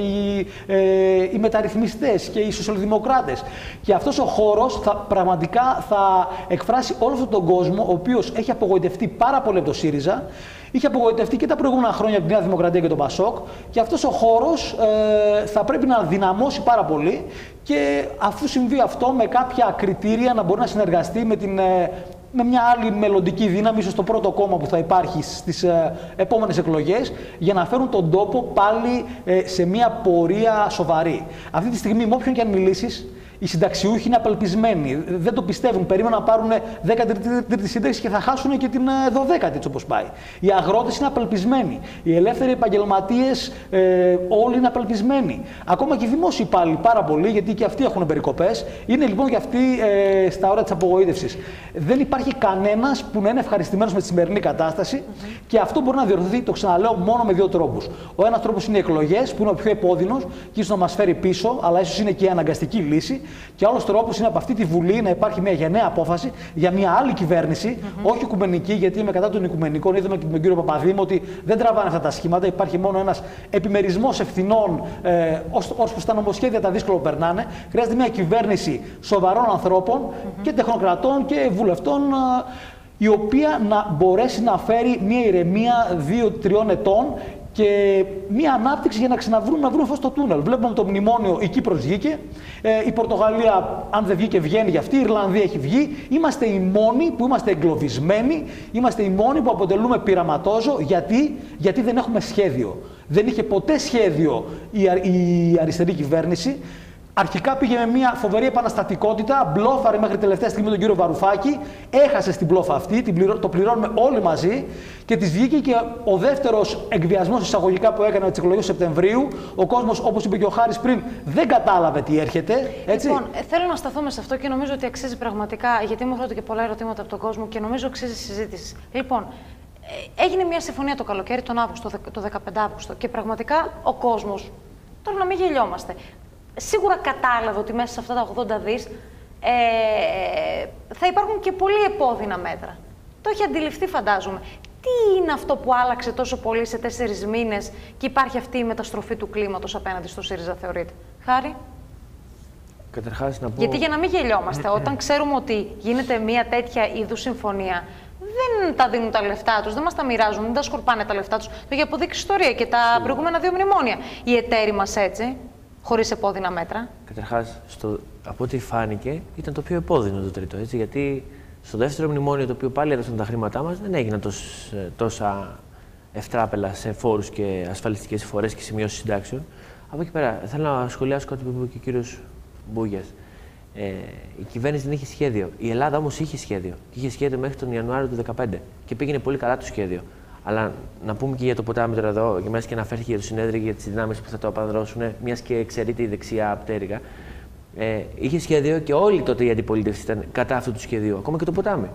οι μεταρρυθμιστές και οι σοσιαλδημοκράτες. Και αυτός ο χώρος πραγματικά θα εκφράσει όλο αυτόν τον κόσμο, ο οποίος έχει απογοητευτεί πάρα πολύ από το ΣΥΡΙΖΑ, είχε απογοητευτεί και τα προηγούμενα χρόνια από τη Νέα Δημοκρατία και τον ΠΑΣΟΚ, και αυτός ο χώρος θα πρέπει να δυναμώσει πάρα πολύ, και αφού συμβεί αυτό με κάποια κριτήρια να μπορεί να συνεργαστεί με μια άλλη μελλοντική δύναμη, ίσως το πρώτο κόμμα που θα υπάρχει στις επόμενες εκλογές, για να φέρουν τον τόπο πάλι σε μια πορεία σοβαρή. Αυτή τη στιγμή, με όποιον και αν μιλήσεις, οι συνταξιούχοι είναι απελπισμένοι. Δεν το πιστεύουν. Περίμεναν να πάρουν 13η σύνταξη και θα χάσουν και την 12η, έτσι όπως πάει. Οι αγρότες είναι απελπισμένοι. Οι ελεύθεροι επαγγελματίες όλοι είναι απελπισμένοι. Ακόμα και οι δημόσιοι υπάλληλοι πάρα πολύ, γιατί και αυτοί έχουν περικοπές. Είναι λοιπόν και αυτοί στα όρια της απογοήτευσης. Δεν υπάρχει κανένας που να είναι ευχαριστημένος με τη σημερινή κατάσταση, και αυτό μπορεί να διορθωθεί, το ξαναλέω, μόνο με δύο τρόπους. Ο ένας τρόπος είναι οι εκλογές, που είναι ο πιο επώδυνος και ίσως να μας φέρει πίσω, αλλά ίσως είναι και η αναγκαστική λύση. Και άλλος τρόπος είναι από αυτή τη Βουλή να υπάρχει μια γενναία απόφαση για μια άλλη κυβέρνηση, όχι οικουμενική, γιατί είμαι κατά των οικουμενικών. Είδαμε και τον κύριο Παπαδήμο ότι δεν τραβάνε αυτά τα σχήματα. Υπάρχει μόνο ένας επιμερισμός ευθυνών ως προς τα νομοσχέδια, τα δύσκολο περνάνε. Χρειάζεται μια κυβέρνηση σοβαρών ανθρώπων και τεχνοκρατών και βουλευτών, η οποία να μπορέσει να φέρει μια ηρεμία 2-3 ετών και μια ανάπτυξη για να βρούμε φως στο τούνελ. Βλέπουμε το μνημόνιο, η Κύπρος βγήκε, η Πορτογαλία, αν δεν βγήκε, βγαίνει για αυτή, η Ιρλανδία έχει βγει. Είμαστε οι μόνοι που είμαστε εγκλωβισμένοι, είμαστε οι μόνοι που αποτελούμε πειραματόζω. Γιατί δεν έχουμε σχέδιο. Δεν είχε ποτέ σχέδιο η αριστερή κυβέρνηση. Αρχικά πήγε με μια φοβερή επαναστατικότητα, μπλόφαρε μέχρι τελευταία στιγμή τον κύριο Βαρουφάκη, έχασε στην μπλόφα αυτή, το πληρώνουμε όλοι μαζί και της βγήκε και ο δεύτερος εκβιασμός εισαγωγικά που έκανε με τις εκλογές του Σεπτεμβρίου. Ο κόσμος, όπως είπε και ο Χάρης πριν, δεν κατάλαβε τι έρχεται. Έτσι. Λοιπόν, θέλω να σταθούμε σε αυτό και νομίζω ότι αξίζει πραγματικά, γιατί μου έρχονται και πολλά ερωτήματα από τον κόσμο και νομίζω αξίζει συζήτηση. Λοιπόν, έγινε μια συμφωνία το καλοκαίρι, τον Αύγουστο, το 15 Αύγουστο, και πραγματικά ο κόσμος, τώρα να μην γελιόμαστε, σίγουρα κατάλαβε ότι μέσα σε αυτά τα 80 δις θα υπάρχουν και πολύ επώδυνα μέτρα. Το έχει αντιληφθεί, φαντάζομαι. Τι είναι αυτό που άλλαξε τόσο πολύ σε 4 μήνες και υπάρχει αυτή η μεταστροφή του κλίματος απέναντι στο ΣΥΡΙΖΑ, θεωρείτε? Χάρη. Καταρχάς να πω... Γιατί για να μην γελιόμαστε, όταν ξέρουμε ότι γίνεται μια τέτοια είδους συμφωνία, δεν τα δίνουν τα λεφτά τους, δεν μας τα μοιράζουν, δεν τα σκορπάνε τα λεφτά τους. Το έχει αποδείξει η ιστορία και τα προηγούμενα 2 μνημόνια. Οι εταίροι μας έτσι, χωρίς επώδυνα μέτρα. Καταρχάς, από ό,τι φάνηκε, ήταν το πιο επώδυνο το τρίτο. Έτσι, γιατί στο δεύτερο μνημόνιο, το οποίο πάλι έδωσαν τα χρήματά μας, δεν έγιναν τόσα ευτράπελα σε φόρους και ασφαλιστικές εισφορές και σημειώσεις συντάξεων. Από εκεί πέρα, θέλω να σχολιάσω κάτι που είπε και ο κύριος Μπούγιας. Η κυβέρνηση δεν είχε σχέδιο. Η Ελλάδα όμως είχε σχέδιο. Και είχε σχέδιο μέχρι τον Ιανουάριο του 2015. Και πήγαινε πολύ καλά το σχέδιο. Αλλά να πούμε και για το ποτάμι τώρα εδώ, και μέσα και αναφέρθηκε για το συνέδριο και για τις δυνάμεις που θα το απανδρώσουν, μιας και εξαιρείται η δεξιά πτέρυγα. Είχε σχέδιο και όλη τότε η αντιπολίτευση ήταν κατά αυτού του σχεδίου. Ακόμα και το ποτάμι.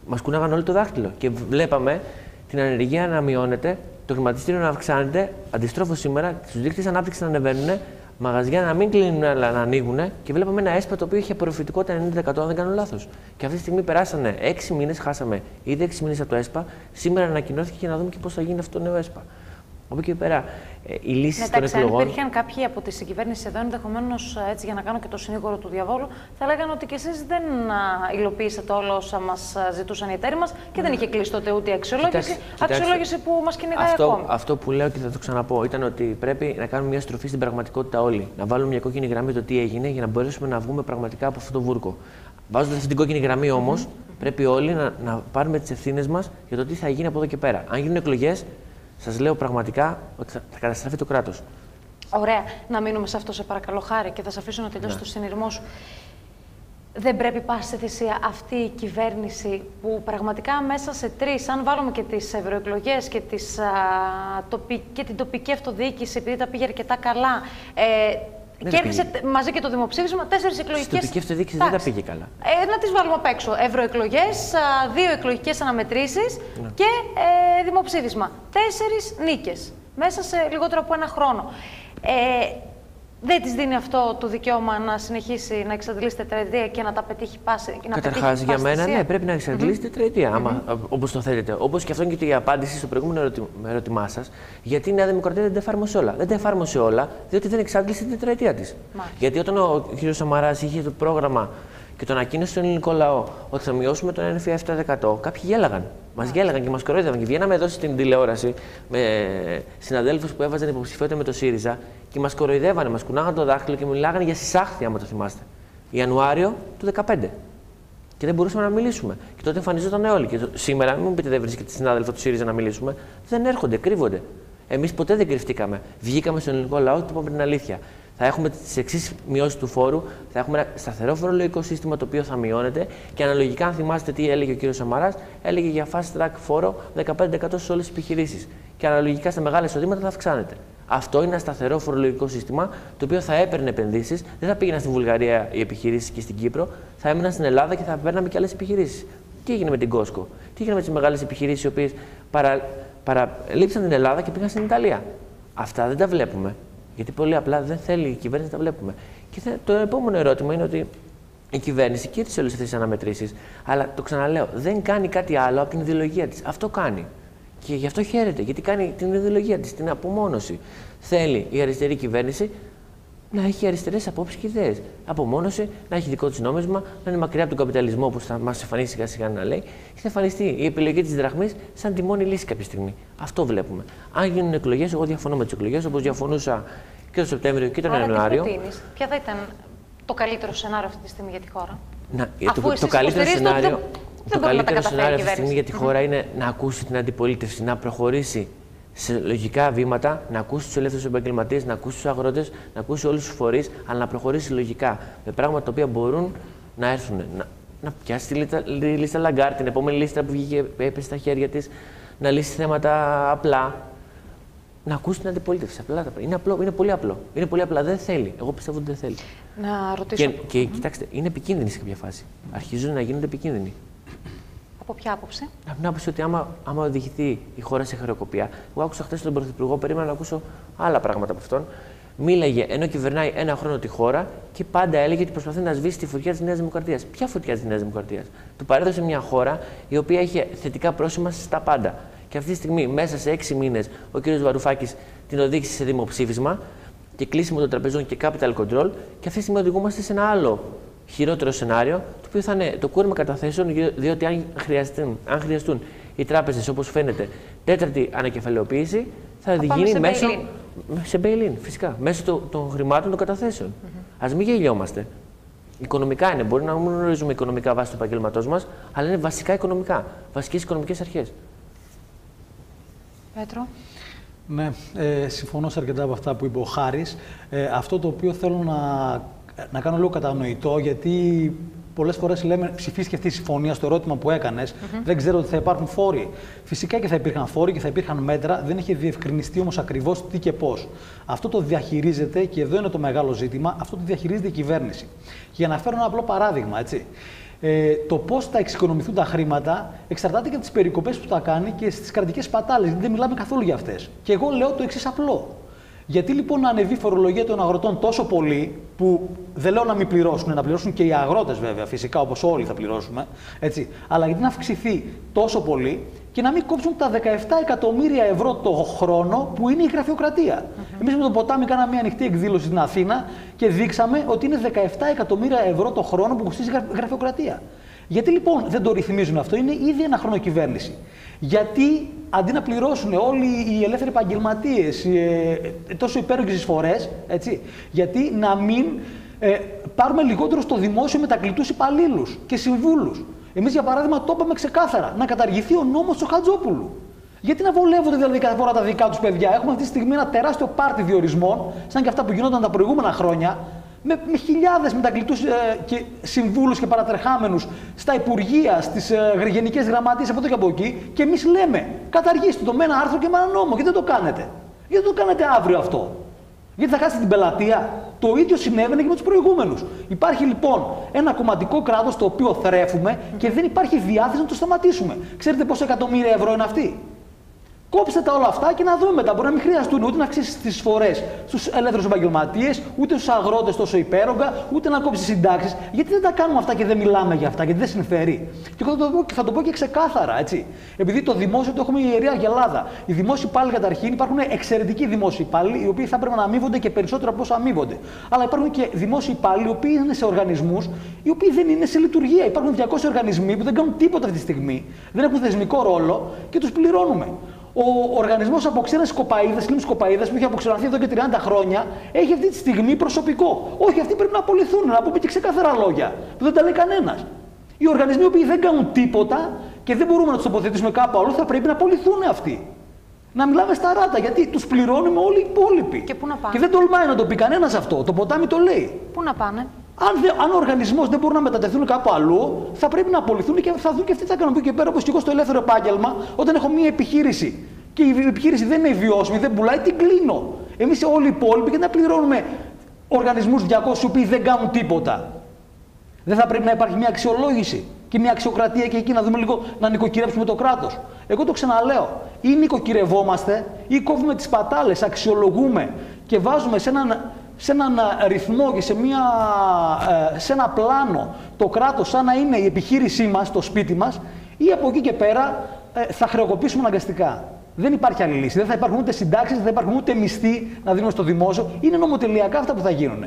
Μας κουνάγαν όλοι το δάχτυλο. Και βλέπαμε την ανεργία να μειώνεται, το χρηματιστήριο να αυξάνεται. Αντιστρόφως σήμερα, τους δείκτες ανάπτυξης να ανεβαίνουν, μαγαζιά να μην κλείνουν αλλά να ανοίγουν, και βλέπαμε ένα ΕΣΠΑ το οποίο είχε απορροφητικότητα 90%, αν δεν κάνω λάθος. Και αυτή τη στιγμή περάσανε 6 μήνες, χάσαμε ήδη 6 μήνες από το ΕΣΠΑ. Σήμερα ανακοινώθηκε και να δούμε και πώς θα γίνει αυτό το νέο ΕΣΠΑ. Από εκεί πέρα, οι λύσεις των εκλογών. Αν υπήρχαν κάποιοι από τη συγκυβέρνηση εδώ, ενδεχομένως έτσι για να κάνω και το συνήγορο του διαβόλου, θα λέγανε ότι κι εσείς δεν υλοποιήσατε όλα όσα μας ζητούσαν οι εταίροι μας και δεν είχε κλείσει τότε ούτε η αξιολόγηση. Αξιολόγηση που μας κυνηγάει ακόμη. Αυτό που λέω και θα το ξαναπώ ήταν ότι πρέπει να κάνουμε μια στροφή στην πραγματικότητα όλοι. Να βάλουμε μια κόκκινη γραμμή το τι έγινε για να μπορέσουμε να βγούμε πραγματικά από αυτό το βούρκο. Βάζοντας αυτή την κόκκινη γραμμή όμως, πρέπει όλοι να πάρουμε τις ευθύνες μας για το τι θα γίνει από εδώ και πέρα. Αν γίνουν εκλογές, σας λέω πραγματικά ότι θα καταστραφεί το κράτος. Ωραία. Να μείνουμε σε αυτό, σε παρακαλώ, Χάρη, και θα σε αφήσω να τελειώσει το συνειρμό σου. Δεν πρέπει πάση θυσία αυτή η κυβέρνηση που πραγματικά μέσα σε 3, αν βάλουμε και τις ευρωεκλογές και την τοπική αυτοδιοίκηση, επειδή τα πήγε αρκετά καλά, κέρδισε μαζί και το δημοψήφισμα 4 εκλογικές. Στην τοπική αυτοδιοίκηση δεν τα πήγε καλά. Να τις βάλουμε απ' έξω. Ευρωεκλογές, 2 εκλογικές αναμετρήσεις και δημοψήφισμα. 4 νίκες μέσα σε λιγότερο από 1 χρόνο. Δεν της δίνει αυτό το δικαίωμα να συνεχίσει να εξαντλήσει τετραετία και να τα πετύχει πάση. Καταρχάς, για μένα, ναι, πρέπει να εξαντλήσει τετραετία, όπως το θέλετε. Όπως και αυτό είναι και η απάντηση στο προηγούμενο ερώτημά σας, γιατί η Νέα Δημοκρατία δεν τα εφάρμοσε όλα. Δεν τα εφάρμοσε όλα, διότι δεν εξάντλησε την τετραετία της. Γιατί όταν ο κ. Σαμαράς είχε το πρόγραμμα και το ανακοίνωσε στον ελληνικό λαό ότι θα μειώσουμε τον ΕΝΦΙ 7%, κάποιοι γέλαγαν. Μας γέλαγαν και μας κορόιδευαν. Και βγαίναμε εδώ στην τηλεόραση με συναδέλφους που έβαζαν υποψηφιότητα με το ΣΥΡΙΖΑ και μας κοροϊδεύανε, μας κουνάγαν το δάχτυλο και μιλάγανε για συσάχθεια, άμα το θυμάστε. Ιανουάριο του 2015. Και δεν μπορούσαμε να μιλήσουμε. Και τότε εμφανιζόταν όλοι. Και σήμερα, μην μου πείτε δεν βρίσκεται συνάδελφο του ΣΥΡΙΖΑ να μιλήσουμε, δεν έρχονται, κρύβονται. Εμείς ποτέ δεν κρυφτήκαμε. Βγήκαμε στον ελληνικό λαό και είπαμε την αλήθεια. Θα έχουμε τις εξής μειώσεις του φόρου, θα έχουμε ένα σταθερό φορολογικό σύστημα το οποίο θα μειώνεται και αναλογικά, αν θυμάστε τι έλεγε ο κ. Σαμαράς, έλεγε για fast track φόρο 15% σε όλες τις επιχειρήσεις. Και αναλογικά στα μεγάλα εισοδήματα θα αυξάνεται. Αυτό είναι ένα σταθερό φορολογικό σύστημα το οποίο θα έπαιρνε επενδύσεις, δεν θα πήγαιναν στην Βουλγαρία οι επιχειρήσεις και στην Κύπρο, θα έμεναν στην Ελλάδα και θα παίρναμε και άλλες επιχειρήσεις. Τι έγινε με την Costco, τι έγινε με τις μεγάλες επιχειρήσεις οι οποίες παραλείψαν την Ελλάδα και πήγαν στην Ιταλία. Αυτά δεν τα βλέπουμε. Γιατί πολύ απλά δεν θέλει η κυβέρνηση να τα βλέπουμε. Και το επόμενο ερώτημα είναι ότι η κυβέρνηση κήρυσε όλες αυτές τις αναμετρήσεις, αλλά το ξαναλέω, δεν κάνει κάτι άλλο από την ιδεολογία της. Αυτό κάνει. Και γι' αυτό χαίρεται, γιατί κάνει την ιδεολογία της, την απομόνωση. Θέλει η αριστερή κυβέρνηση να έχει αριστερές απόψεις και ιδέες. Απομόνωση, να έχει δικό της νόμισμα, να είναι μακριά από τον καπιταλισμό, όπως θα μας εμφανίσει σιγά σιγά να λέει, και θα εμφανιστεί η επιλογή της δραχμής σαν τη μόνη λύση κάποια στιγμή. Αυτό βλέπουμε. Αν γίνουν εκλογές, εγώ διαφωνώ με τις εκλογές, όπως διαφωνούσα και τον Σεπτέμβριο και τον Ιανουάριο. Ποια θα ήταν το καλύτερο σενάριο αυτή τη στιγμή για τη χώρα? Το καλύτερο σενάριο. Το καλύτερο σενάριο αυτή τη στιγμή για τη χώρα είναι να ακούσει την αντιπολίτευση, να προχωρήσει σε λογικά βήματα, να ακούσει τους ελεύθερους επαγγελματίες, να ακούσει τους αγρότες, να ακούσει όλους τους φορείς, αλλά να προχωρήσει λογικά με πράγματα τα οποία μπορούν να έρθουν. Να πιάσει τη λίστα Λαγκάρ, την επόμενη λίστα που βγήκε, έπεσε στα χέρια της, να λύσει θέματα απλά. Να ακούσει την αντιπολίτευση. Είναι πολύ απλό. Είναι πολύ απλά. Δεν θέλει. Εγώ πιστεύω ότι δεν θέλει. Να ρωτήσω. Και κοιτάξτε, είναι επικίνδυνοι σε κάποια φάση. Αρχίζουν να γίνονται επικίνδυνοι. Από ποια άποψη? Από την άποψη ότι άμα οδηγηθεί η χώρα σε χρεοκοπία. Εγώ άκουσα χθες τον Πρωθυπουργό, περίμενα να ακούσω άλλα πράγματα από αυτόν. Μίλαγε ενώ κυβερνάει ένα χρόνο τη χώρα και πάντα έλεγε ότι προσπαθεί να σβήσει τη φωτιά της Νέας Δημοκρατίας. Ποια φωτιά της Νέας Δημοκρατίας? Του παρέδωσε μια χώρα η οποία είχε θετικά πρόσημα στα πάντα. Και αυτή τη στιγμή, μέσα σε 6 μήνες, ο κ. Βαρουφάκης την οδήγησε σε δημοψήφισμα και κλείσιμο των τραπεζών και capital control. Και αυτή τη στιγμή οδηγούμαστε σε ένα άλλο χειρότερο σενάριο, το οποίο θα είναι το κούρεμα καταθέσεων, διότι αν χρειαστούν οι τράπεζες, όπως φαίνεται, τέταρτη ανακεφαλαιοποίηση, θα γίνει μέσω. Σε bail-in, φυσικά. Μέσω των χρημάτων των καταθέσεων. Ας μην γελιόμαστε. Οικονομικά είναι. Μπορεί να μην γνωρίζουμε οικονομικά βάσει του επαγγέλματός μας, αλλά είναι βασικά οικονομικά. Βασικές οικονομικές αρχές. Πέτρο. Ναι, συμφωνώ σε αρκετά από αυτά που είπε ο Χάρης. Αυτό το οποίο θέλω να κάνω λίγο κατανοητό, γιατί πολλές φορές λέμε ψηφίστηκε αυτή η συμφωνία στο ερώτημα που έκανες. Δεν ξέρω ότι θα υπάρχουν φόροι. Φυσικά και θα υπήρχαν φόροι και θα υπήρχαν μέτρα. Δεν έχει διευκρινιστεί όμως ακριβώς τι και πώς. Αυτό το διαχειρίζεται, και εδώ είναι το μεγάλο ζήτημα, αυτό το διαχειρίζεται η κυβέρνηση. Για να φέρω ένα απλό παράδειγμα, έτσι. Το πώς θα εξοικονομηθούν τα χρήματα εξαρτάται και από τις περικοπές που θα κάνει και στις κρατικές σπατάλες. Δεν μιλάμε καθόλου για αυτές. Και εγώ λέω το εξής απλό. Γιατί λοιπόν να ανεβεί η φορολογία των αγροτών τόσο πολύ, που δεν λέω να μην πληρώσουν, να πληρώσουν και οι αγρότες βέβαια, φυσικά όπως όλοι θα πληρώσουμε, έτσι, αλλά γιατί να αυξηθεί τόσο πολύ και να μην κόψουν τα 17 εκατομμύρια ευρώ το χρόνο που είναι η γραφειοκρατία. Εμείς με το Ποτάμι κάναμε μια ανοιχτή εκδήλωση στην Αθήνα και δείξαμε ότι είναι 17 εκατομμύρια ευρώ το χρόνο που κοστίζει η γραφειοκρατία. Γιατί λοιπόν δεν το ρυθμίζουν αυτό? Είναι ήδη ένα χρόνο κυβέρνηση. Γιατί αντί να πληρώσουν όλοι οι ελεύθεροι επαγγελματίες τόσο υπέρογγες εισφορές, έτσι, γιατί να μην πάρουμε λιγότερο στο δημόσιο μετακλητούς υπαλλήλους και συμβούλους? Εμείς, για παράδειγμα, το είπαμε ξεκάθαρα, να καταργηθεί ο νόμος του Χατζόπουλου. Γιατί να βολεύονται δηλαδή κάθε φορά τα δικά τους παιδιά? Έχουμε αυτή τη στιγμή ένα τεράστιο πάρτι διορισμών, σαν και αυτά που γινόταν τα προηγούμενα χρόνια, με χιλιάδες μετακλητούς και συμβούλους και παρατρεχάμενους στα υπουργεία, στις γενικές γραμματείες από εδώ και από εκεί, και εμείς λέμε καταργήστε το με ένα άρθρο και με ένα νόμο. Γιατί δεν το κάνετε? Γιατί δεν το κάνετε αύριο αυτό? Γιατί θα χάσετε την πελατεία? Το ίδιο συνέβαινε και με τους προηγούμενους. Υπάρχει λοιπόν ένα κομματικό κράτος το οποίο θρέφουμε και δεν υπάρχει διάθεση να το σταματήσουμε. Ξέρετε πόσα εκατομμύρια ευρώ είναι αυτοί? Κόψτε τα όλα αυτά και να δούμε μετά. Μπορεί να μην χρειαστούν ούτε να αυξήσει τις εισφορές στους ελεύθερους επαγγελματίες, ούτε στους αγρότες τόσο υπέρογκα, ούτε να κόψει συντάξεις. Γιατί δεν τα κάνουμε αυτά και δεν μιλάμε για αυτά? Γιατί δεν συμφέρει. Και εγώ θα το πω και ξεκάθαρα, έτσι. Επειδή το δημόσιο το έχουμε η ιερή αγελάδα. Οι δημόσιοι υπάλληλοι καταρχήν υπάρχουν εξαιρετικοί δημόσιοι υπάλληλοι, οι οποίοι θα πρέπει να αμείβονται και περισσότερο από όσα αμείβονται. Αλλά υπάρχουν και δημόσιοι υπάλληλοι, οι οποίοι είναι σε οργανισμούς, οι οποίοι δεν είναι σε λειτουργία. Υπάρχουν 200 οργανισμοί που δεν κάνουν τίποτα αυτή τη στιγμή, δεν έχουν θεσμικό ρόλο και τους πληρώνουμε. Ο οργανισμός από ξένες κοπαίδες, λίμνους κοπαίδες, που έχει αποξενωθεί εδώ και 30 χρόνια, έχει αυτή τη στιγμή προσωπικό. Όχι, αυτοί πρέπει να απολυθούν, να πούμε και ξεκάθαρα λόγια, που δεν τα λέει κανένας. Οι οργανισμοί οι οποίοι δεν κάνουν τίποτα και δεν μπορούμε να τους τοποθετήσουμε κάπου αλλού, θα πρέπει να απολυθούν αυτοί. Να μιλάμε στα ράτα, γιατί τους πληρώνουμε όλοι οι υπόλοιποι. Και πού να πάνε? Και δεν τολμάει να το πει κανένας αυτό. Το Ποτάμι το λέει. Πού να πάνε? Αν ο οργανισμός δεν μπορεί να μετατεθούν κάπου αλλού, θα πρέπει να απολυθούν και θα δουν και αυτοί τι θα κάνουν. Από εκεί και πέρα, όπως και εγώ στο ελεύθερο επάγγελμα, όταν έχω μία επιχείρηση και η επιχείρηση δεν είναι βιώσιμη, δεν πουλάει, την κλείνω. Εμείς όλοι οι υπόλοιποι, και να πληρώνουμε οργανισμούς 200 οι οποίοι δεν κάνουν τίποτα? Δεν θα πρέπει να υπάρχει μια αξιολόγηση και μια αξιοκρατία και εκεί να δούμε λίγο να νοικοκυρέψουμε το κράτος? Εγώ το ξαναλέω. Ή νοικοκυρευόμαστε ή κόβουμε τις πατάλες, αξιολογούμε και βάζουμε σε έναν σε έναν ρυθμό και σε ένα πλάνο το κράτος σαν να είναι η επιχείρησή μας, το σπίτι μας, ή από εκεί και πέρα θα χρεοκοπήσουμε αναγκαστικά. Δεν υπάρχει άλλη λύση. Δεν θα υπάρχουν ούτε συντάξεις, δεν θα υπάρχουν ούτε μισθοί να δίνουμε στο δημόσιο. Είναι νομοτελειακά αυτά που θα γίνουν.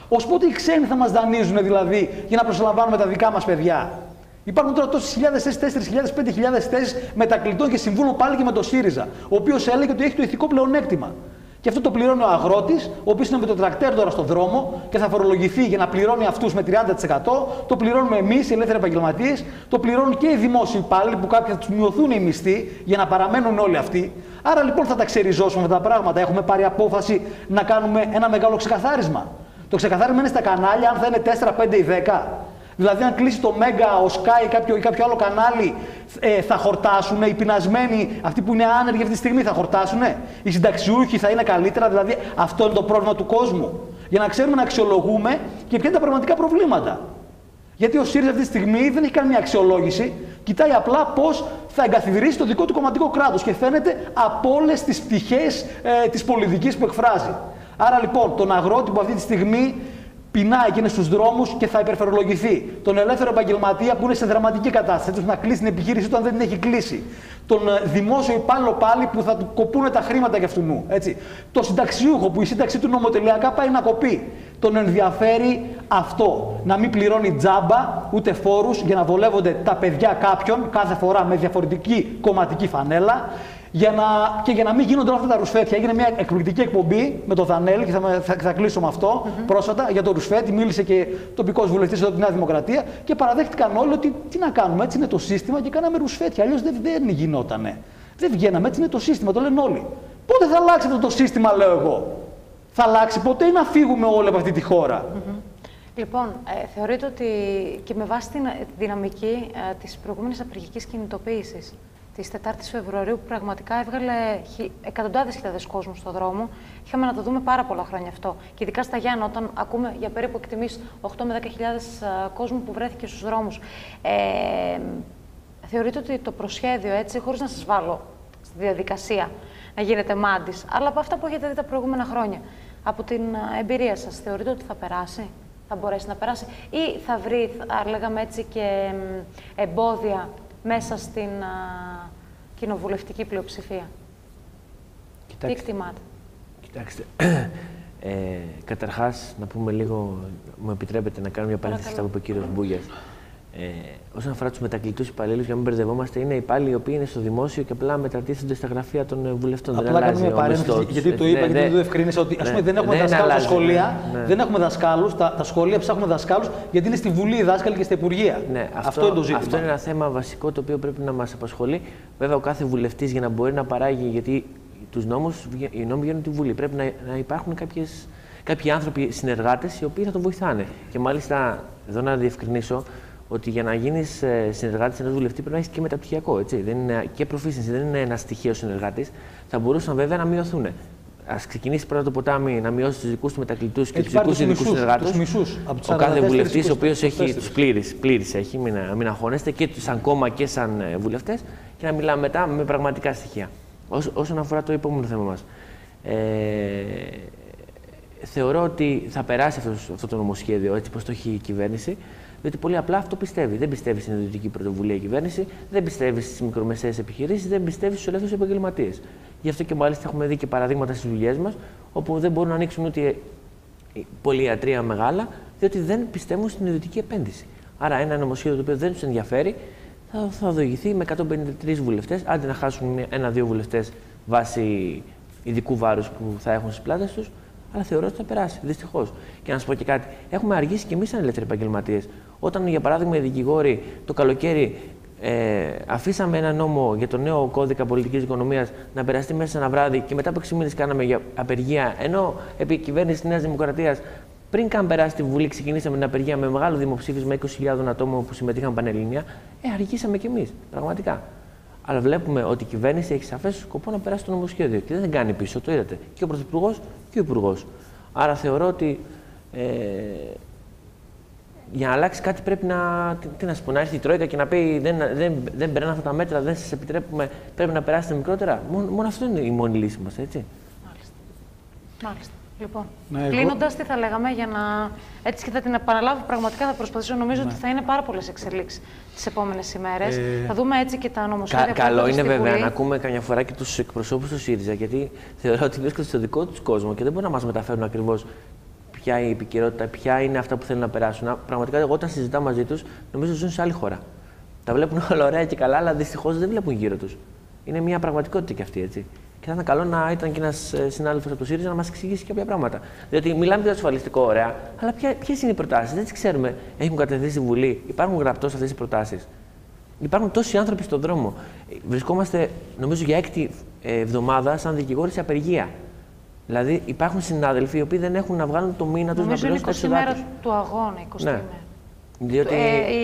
Ως πότε οι ξένοι θα μας δανείζουν δηλαδή για να προσλαμβάνουμε τα δικά μας παιδιά? Υπάρχουν τώρα τόσες χιλιάδες θέσεις, 4.000, 5.000 θέσεις μετακλητών και συμβούλων πάλι και με το ΣΥΡΙΖΑ, ο οποίος έλεγε ότι έχει το ηθικό πλεονέκτημα. Και αυτό το πληρώνει ο αγρότης, ο οποίος είναι με το τρακτέρ τώρα στον δρόμο και θα φορολογηθεί για να πληρώνει αυτούς με 30%. Το πληρώνουμε εμείς, οι ελεύθεροι επαγγελματίες, το πληρώνουν και οι δημόσιοι υπάλληλοι που κάποιοι θα τους μειωθούν οι μισθοί για να παραμένουν όλοι αυτοί. Άρα λοιπόν θα τα ξεριζώσουμε αυτά τα πράγματα. Έχουμε πάρει απόφαση να κάνουμε ένα μεγάλο ξεκαθάρισμα. Το ξεκαθάρισμα είναι στα κανάλια, αν θα είναι 4, 5 ή 10. Δηλαδή, αν κλείσει το Μέγκα, ο Sky ή κάποιο άλλο κανάλι, θα χορτάσουν. Οι πεινασμένοι, αυτοί που είναι άνεργοι αυτή τη στιγμή, θα χορτάσουν. Οι συνταξιούχοι θα είναι καλύτερα. Δηλαδή, αυτό είναι το πρόβλημα του κόσμου. Για να ξέρουμε να αξιολογούμε και ποια είναι τα πραγματικά προβλήματα. Γιατί ο ΣΥΡΙΖΑ αυτή τη στιγμή δεν έχει κάνει μια αξιολόγηση. Κοιτάει απλά πώς θα εγκαθιδρύσει το δικό του κομματικό κράτος και φαίνεται από όλες τις πτυχές της πολιτικής που εκφράζει. Άρα λοιπόν, τον αγρότη που αυτή τη στιγμή πεινάει και είναι στους δρόμους και θα υπερφορολογηθεί. Τον ελεύθερο επαγγελματία που είναι σε δραματική κατάσταση, έτσι να κλείσει την επιχείρηση όταν δεν την έχει κλείσει. Τον δημόσιο υπάλληλο πάλι που θα του κοπούνε τα χρήματα για αυτού. Έτσι. Το συνταξιούχο που η σύνταξή του νομοτελειακά πάει να κοπεί. Τον ενδιαφέρει αυτό. Να μην πληρώνει τζάμπα ούτε φόρους για να βολεύονται τα παιδιά κάποιων κάθε φορά με διαφορετική κομματική φανέλα. Για να μην γίνονται όλα αυτά τα ρουσφέτια. Έγινε μια εκπληκτική εκπομπή με τον Δανέλη και θα κλείσω με αυτό πρόσφατα για τον ρουσφέτη. Μίλησε και τοπικός βουλευτής εδώ από τη Νέα Δημοκρατία και παραδέχτηκαν όλοι ότι τι να κάνουμε, έτσι είναι το σύστημα και κάναμε ρουσφέτια. Αλλιώς δεν γινότανε. Δεν βγαίναμε, έτσι είναι το σύστημα, το λένε όλοι. Πότε θα αλλάξει αυτό το σύστημα, λέω εγώ? Θα αλλάξει ποτέ ή να φύγουμε όλοι από αυτή τη χώρα? Λοιπόν, θεωρείτε ότι και με βάση την δυναμική της προηγούμενης απεργικής κινητοποίησης της 4ης Φεβρουαρίου, που πραγματικά έβγαλε εκατοντάδες χιλιάδες κόσμου στον δρόμο, είχαμε να το δούμε πάρα πολλά χρόνια αυτό. Και ειδικά στα Γιάννα, όταν ακούμε για περίπου εκτιμήσεις 8 με 10.000 κόσμου που βρέθηκε στους δρόμους. Θεωρείτε ότι το προσχέδιο, έτσι, χωρίς να σας βάλω στη διαδικασία να γίνετε μάντης, αλλά από αυτά που έχετε δει τα προηγούμενα χρόνια, από την εμπειρία σας, θεωρείτε ότι θα περάσει? Θα μπορέσει να περάσει ή θα βρει, θα λέγαμε έτσι, και εμπόδια μέσα στην κοινοβουλευτική πλειοψηφία? Τι εκτιμάτε? Κοιτάξτε, καταρχάς να πούμε λίγο, μου επιτρέπετε να κάνω μια παρένθεση αυτά που είπε ο κύριος Μπούγιας. Όσον αφορά τους μετακλητούς υπαλλήλους, για να μην μπερδευόμαστε, είναι υπάλληλοι οι οποίοι είναι στο δημόσιο και απλά μετατίθενται στα γραφεία των βουλευτών. Απλά κάνουμε μια παρένθεση, γιατί το είπα, γιατί δεν το ευκρίνησα, ότι ας πούμε, δεν έχουμε δασκάλους στα σχολεία. Δεν έχουμε δασκάλους, τα σχολεία ψάχνουμε δασκάλους, γιατί είναι στη Βουλή οι δάσκαλοι και στα Υπουργεία. Ναι, αυτό είναι το ζήτημα. Αυτό είναι ένα θέμα βασικό το οποίο πρέπει να μας απασχολεί. Βέβαια, ο κάθε βουλευτής για να μπορεί να παράγει, γιατί οι νόμοι βγαίνουν τη Βουλή, πρέπει να υπάρχουν κάποιοι άνθρωποι συνεργάτες οι οποίοι θα τον βοηθάνε. Και μάλιστα, εδώ να διευκρινίσω ότι για να γίνεις συνεργάτης ενός βουλευτή πρέπει να έχεις και μεταπτυχιακό. Έτσι. Δεν είναι, και προφήσινση, δεν είναι ένα στοιχείο συνεργάτης. Θα μπορούσαν βέβαια να μειωθούν. Ας ξεκινήσει πρώτα το ποτάμι να μειώσει τους δικούς του μετακλητούς και τους δικούς του ειδικούς συνεργάτες. Ο κάθε βουλευτής, ο οποίος έχει τους πλήρεις έχει, μην αγχώνεστε, και σαν κόμμα και σαν βουλευτές, και να μιλάμε μετά με πραγματικά στοιχεία. Όσον αφορά το επόμενο θέμα μας. Θεωρώ ότι θα περάσει αυτό το νομοσχέδιο έτσι πως το έχει η κυβέρνηση. Διότι πολύ απλά αυτό πιστεύει. Δεν πιστεύει στην ιδιωτική πρωτοβουλία η κυβέρνηση, δεν πιστεύει στις μικρομεσαίες επιχειρήσεις, δεν πιστεύει στους ελεύθερους επαγγελματίες. Γι' αυτό και μάλιστα έχουμε δει και παραδείγματα στις δουλειές μας, όπου δεν μπορούν να ανοίξουν ούτε πολυιατρία μεγάλα, διότι δεν πιστεύουν στην ιδιωτική επένδυση. Άρα, ένα νομοσχέδιο το οποίο δεν τους ενδιαφέρει θα οδηγηθεί με 153 βουλευτές, άντε να χάσουν 1-2 βουλευτές βάσει ειδικού βάρους που θα έχουν στις πλάτες τους. Αλλά θεωρώ ότι θα περάσει, δυστυχώς. Και να σας πω και κάτι. Έχουμε αργήσει κι εμείς σαν ελεύθεροι επαγγελματίες. Όταν, για παράδειγμα, οι δικηγόροι το καλοκαίρι αφήσαμε ένα νόμο για το νέο κώδικα πολιτικής οικονομίας να περαστεί μέσα σε ένα βράδυ και μετά από 6 μήνες κάναμε για απεργία, ενώ επί κυβέρνηση της Νέας Δημοκρατίας, πριν καν περάσει τη Βουλή, ξεκινήσαμε την απεργία με μεγάλο δημοψήφισμα 20.000 ατόμων που συμμετείχαν πανελληνία, αργήσαμε κι εμείς, πραγματικά. Αλλά βλέπουμε ότι η κυβέρνηση έχει σαφές σκοπό να περάσει το νομοσχέδιο και δεν κάνει πίσω, το είδατε. Και ο Πρωθυπουργός και ο Υπουργός. Άρα θεωρώ ότι για να αλλάξει κάτι πρέπει να έρθει η Τρόικα και να πει δεν περνάνε αυτά τα μέτρα, δεν σας επιτρέπουμε, πρέπει να περάσετε μικρότερα. Μόνο αυτό είναι η μόνη λύση μας, έτσι. Μάλιστα. Λοιπόν, κλείνοντας, τι θα λέγαμε για να. Έτσι και θα την επαναλάβω, πραγματικά θα προσπαθήσω. Νομίζω ότι θα είναι πάρα πολλές εξελίξεις τις επόμενες ημέρες. Θα δούμε έτσι και τα νομοσχέδια. Καλό είναι βέβαια να ακούμε καμιά φορά και τους εκπροσώπους του ΣΥΡΙΖΑ, γιατί θεωρώ ότι βρίσκονται στο δικό τους κόσμο και δεν μπορούν να μας μεταφέρουν ακριβώς ποια είναι η επικαιρότητα, ποια είναι αυτά που θέλουν να περάσουν. Πραγματικά, εγώ όταν συζητάω μαζί τους, νομίζω ζουν σε άλλη χώρα. Τα βλέπουν όλα ωραία και καλά, αλλά δυστυχώς δεν βλέπουν γύρω τους. Είναι μια πραγματικότητα κι αυτή, έτσι. Και θα ήταν καλό να ήταν και ένας συνάδελφος από το ΣΥΡΙΖΑ να μας εξηγήσει κάποια πράγματα. Διότι μιλάμε για το ασφαλιστικό, ωραία, αλλά ποιες είναι οι προτάσεις, δεν τις ξέρουμε. Έχουν κατευθεί στη Βουλή, υπάρχουν γραπτώς αυτές οι προτάσεις. Υπάρχουν τόσοι άνθρωποι στον δρόμο. Βρισκόμαστε, νομίζω, για 6η εβδομάδα σαν δικηγόροι σε απεργία. Δηλαδή, υπάρχουν συνάδελφοι οι οποίοι δεν έχουν να βγάλουν το μήνα τους να πληρώσουν τα έξοδά τους. Είναι 20 μέρα του αγώνα, 20 μέρα. Διότι...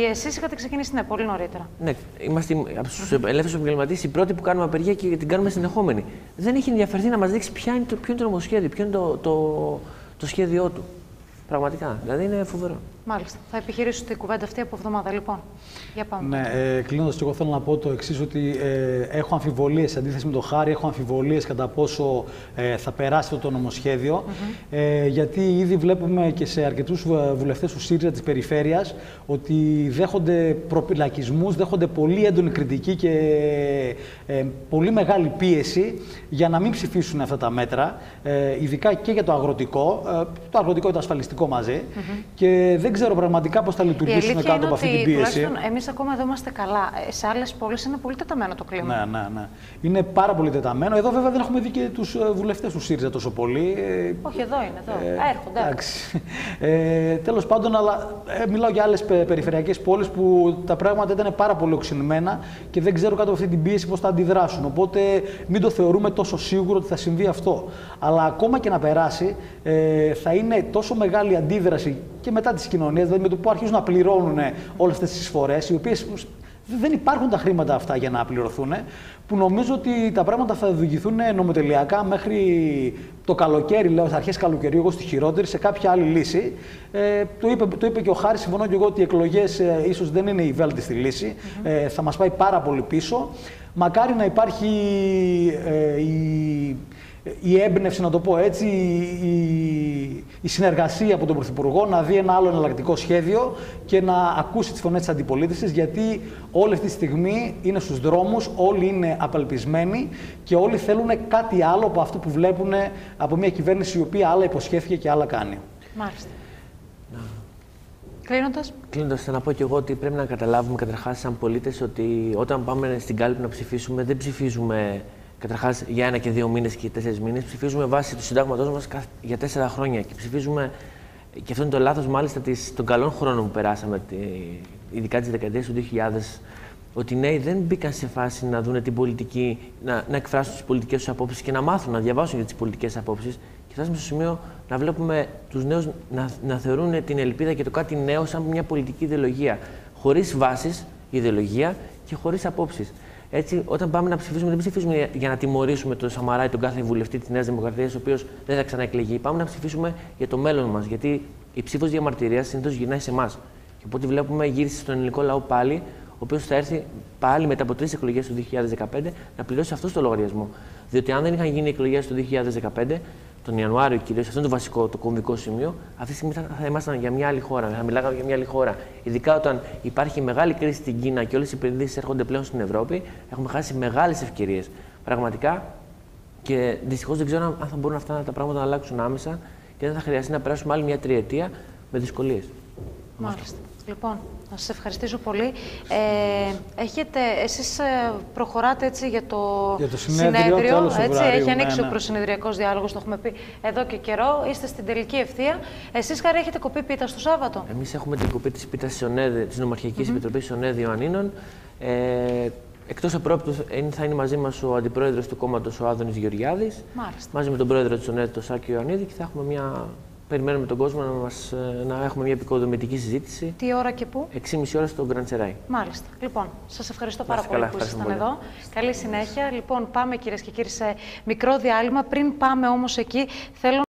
Εσείς είχατε ξεκινήσει πολύ νωρίτερα. Ναι, είμαστε από τους ελεύθερους επαγγελματίες οι πρώτοι που κάνουμε απεργία και την κάνουμε συνεχόμενη. Δεν έχει ενδιαφερθεί να μας δείξει ποιο είναι το νομοσχέδιο, ποιο είναι το σχέδιό του. Πραγματικά. Δηλαδή είναι φοβερό. Μάλιστα. Θα επιχειρήσω την κουβέντα αυτή από εβδομάδα, λοιπόν. Για πάμε. Ναι, κλείνοντας, και εγώ θέλω να πω το εξής, ότι έχω αμφιβολίες σε αντίθεση με τον Χάρη, έχω αμφιβολίες κατά πόσο θα περάσει αυτό το νομοσχέδιο. Γιατί ήδη βλέπουμε και σε αρκετούς βουλευτές του ΣΥΡΙΖΑ της περιφέρειας ότι δέχονται προπυλακισμούς, δέχονται πολύ έντονη κριτική και πολύ μεγάλη πίεση για να μην ψηφίσουν αυτά τα μέτρα, ειδικά και για το αγροτικό. Το αγροτικό και το ασφαλιστικό μαζί. Και δεν ξέρω πραγματικά πώς θα λειτουργήσουν κάτω από αυτή την πίεση. Εμείς ακόμα εδώ είμαστε καλά. Σε άλλες πόλεις είναι πολύ τεταμένο το κλίμα. Ναι. Είναι πάρα πολύ τεταμένο. Εδώ βέβαια δεν έχουμε δει και τους βουλευτές του ΣΥΡΙΖΑ τόσο πολύ. Όχι, εδώ είναι. Έρχονται. Εντάξει. Τέλος πάντων, αλλά μιλάω για άλλες περιφερειακές πόλεις που τα πράγματα ήταν πάρα πολύ οξυνημένα και δεν ξέρω κάτω από αυτή την πίεση πώς θα αντιδράσουν. Οπότε μην το θεωρούμε τόσο σίγουρο ότι θα συμβεί αυτό. Αλλά ακόμα και να περάσει, θα είναι τόσο μεγάλη αντίδραση και μετά τις κοινωνίες, δηλαδή με το που αρχίζουν να πληρώνουν όλες αυτές τις εισφορές, οι οποίες δεν υπάρχουν τα χρήματα αυτά για να πληρωθούν, που νομίζω ότι τα πράγματα θα διηγηθούν νομοτελειακά μέχρι το καλοκαίρι, λέω, στις αρχές καλοκαιριού, εγώ στη χειρότερη, σε κάποια άλλη λύση. Το είπε και ο Χάρης, συμφωνώ και εγώ ότι οι εκλογές ίσως δεν είναι η βέλτιστη λύση, θα μας πάει πάρα πολύ πίσω. Μακάρι να υπάρχει η έμπνευση, να το πω έτσι, η συνεργασία από τον Πρωθυπουργό να δει ένα άλλο εναλλακτικό σχέδιο και να ακούσει τις φωνές της αντιπολίτευσης, γιατί όλη αυτή τη στιγμή είναι στους δρόμους, όλοι είναι απελπισμένοι και όλοι θέλουν κάτι άλλο από αυτό που βλέπουν από μια κυβέρνηση η οποία άλλα υποσχέθηκε και άλλα κάνει. Μάλιστα. Κλείνοντας, θα να πω και εγώ ότι πρέπει να καταλάβουμε καταρχάς σαν πολίτες ότι όταν πάμε στην κάλπη να ψηφίσουμε, δεν ψηφίζουμε καταρχάς για 1 και 2 μήνες και 4 μήνες, ψηφίζουμε βάσει του συντάγματός μας για 4 χρόνια και ψηφίζουμε, και αυτό είναι το λάθος μάλιστα των καλών χρόνων που περάσαμε, ειδικά τις δεκαετίες του 2000, ότι οι νέοι δεν μπήκαν σε φάση να δουν την πολιτική, να εκφράσουν τις πολιτικές τους απόψεις και να μάθουν, να διαβάσουν για τις πολιτικές απόψεις. Και φτάσαμε στο σημείο να βλέπουμε τους νέους να θεωρούν την ελπίδα και το κάτι νέο σαν μια πολιτική ιδεολογία, χωρίς βάσεις, ιδεολογία και χωρίς απόψεις. Έτσι, όταν πάμε να ψηφίσουμε, δεν ψηφίζουμε για να τιμωρήσουμε τον Σαμαρά ή τον κάθε βουλευτή της Νέας Δημοκρατίας, ο οποίος δεν θα ξαναεκλεγεί. Πάμε να ψηφίσουμε για το μέλλον μας. Γιατί η ψήφος διαμαρτυρίας συνήθως γυρνάει σε εμάς. Και από ό,τι βλέπουμε, γύρισε στον ελληνικό λαό πάλι, ο οποίος θα έρθει πάλι μετά από 3 εκλογές του 2015 να πληρώσει αυτό το λογαριασμό. Διότι αν δεν είχαν γίνει εκλογές του 2015, τον Ιανουάριο κυρίως, αυτό είναι το βασικό, το κομβικό σημείο, αυτή τη στιγμή θα ήμασταν για μια άλλη χώρα, θα μιλάγαμε για μια άλλη χώρα. Ειδικά όταν υπάρχει μεγάλη κρίση στην Κίνα και όλες οι επενδύσεις έρχονται πλέον στην Ευρώπη, έχουμε χάσει μεγάλες ευκαιρίες. Πραγματικά, και δυστυχώς δεν ξέρω αν θα μπορούν αυτά τα πράγματα να αλλάξουν άμεσα και δεν θα χρειαστεί να περάσουμε άλλη μια τριετία με δυσκολίες. Μάλιστα. Λοιπόν, να σας ευχαριστήσω πολύ. Εσείς προχωράτε έτσι για το συνέδριο, έτσι, έχει ανοίξει ο προσυνεδριακός διάλογος, το έχουμε πει εδώ και καιρό, είστε στην τελική ευθεία. Εσείς, Χαρή, έχετε κοπεί πίτα στο Σάββατο? Εμείς έχουμε την κοπή της πίτας της Νομαρχιακής Επιτροπής Σονέδη Ιωαννίνων. Εκτός απρόπτου θα είναι μαζί μας ο αντιπρόεδρος του κόμματος, ο Άδωνης Γεωργιάδης, μαζί με τον πρόεδρο της Σονέδη, τον Σάκη Ιωαννίδη, και θα έχουμε περιμένουμε τον κόσμο να έχουμε μια επικοδομητική συζήτηση. Τι ώρα και πού? 6,5 ώρα στο Γκραντ Σεράι. Μάλιστα. Λοιπόν, σας ευχαριστώ πάρα πολύ που ήσασταν εδώ. Καλή συνέχεια. Λοιπόν, πάμε, κυρίες και κύριοι, σε μικρό διάλειμμα. Πριν πάμε όμως εκεί, θέλω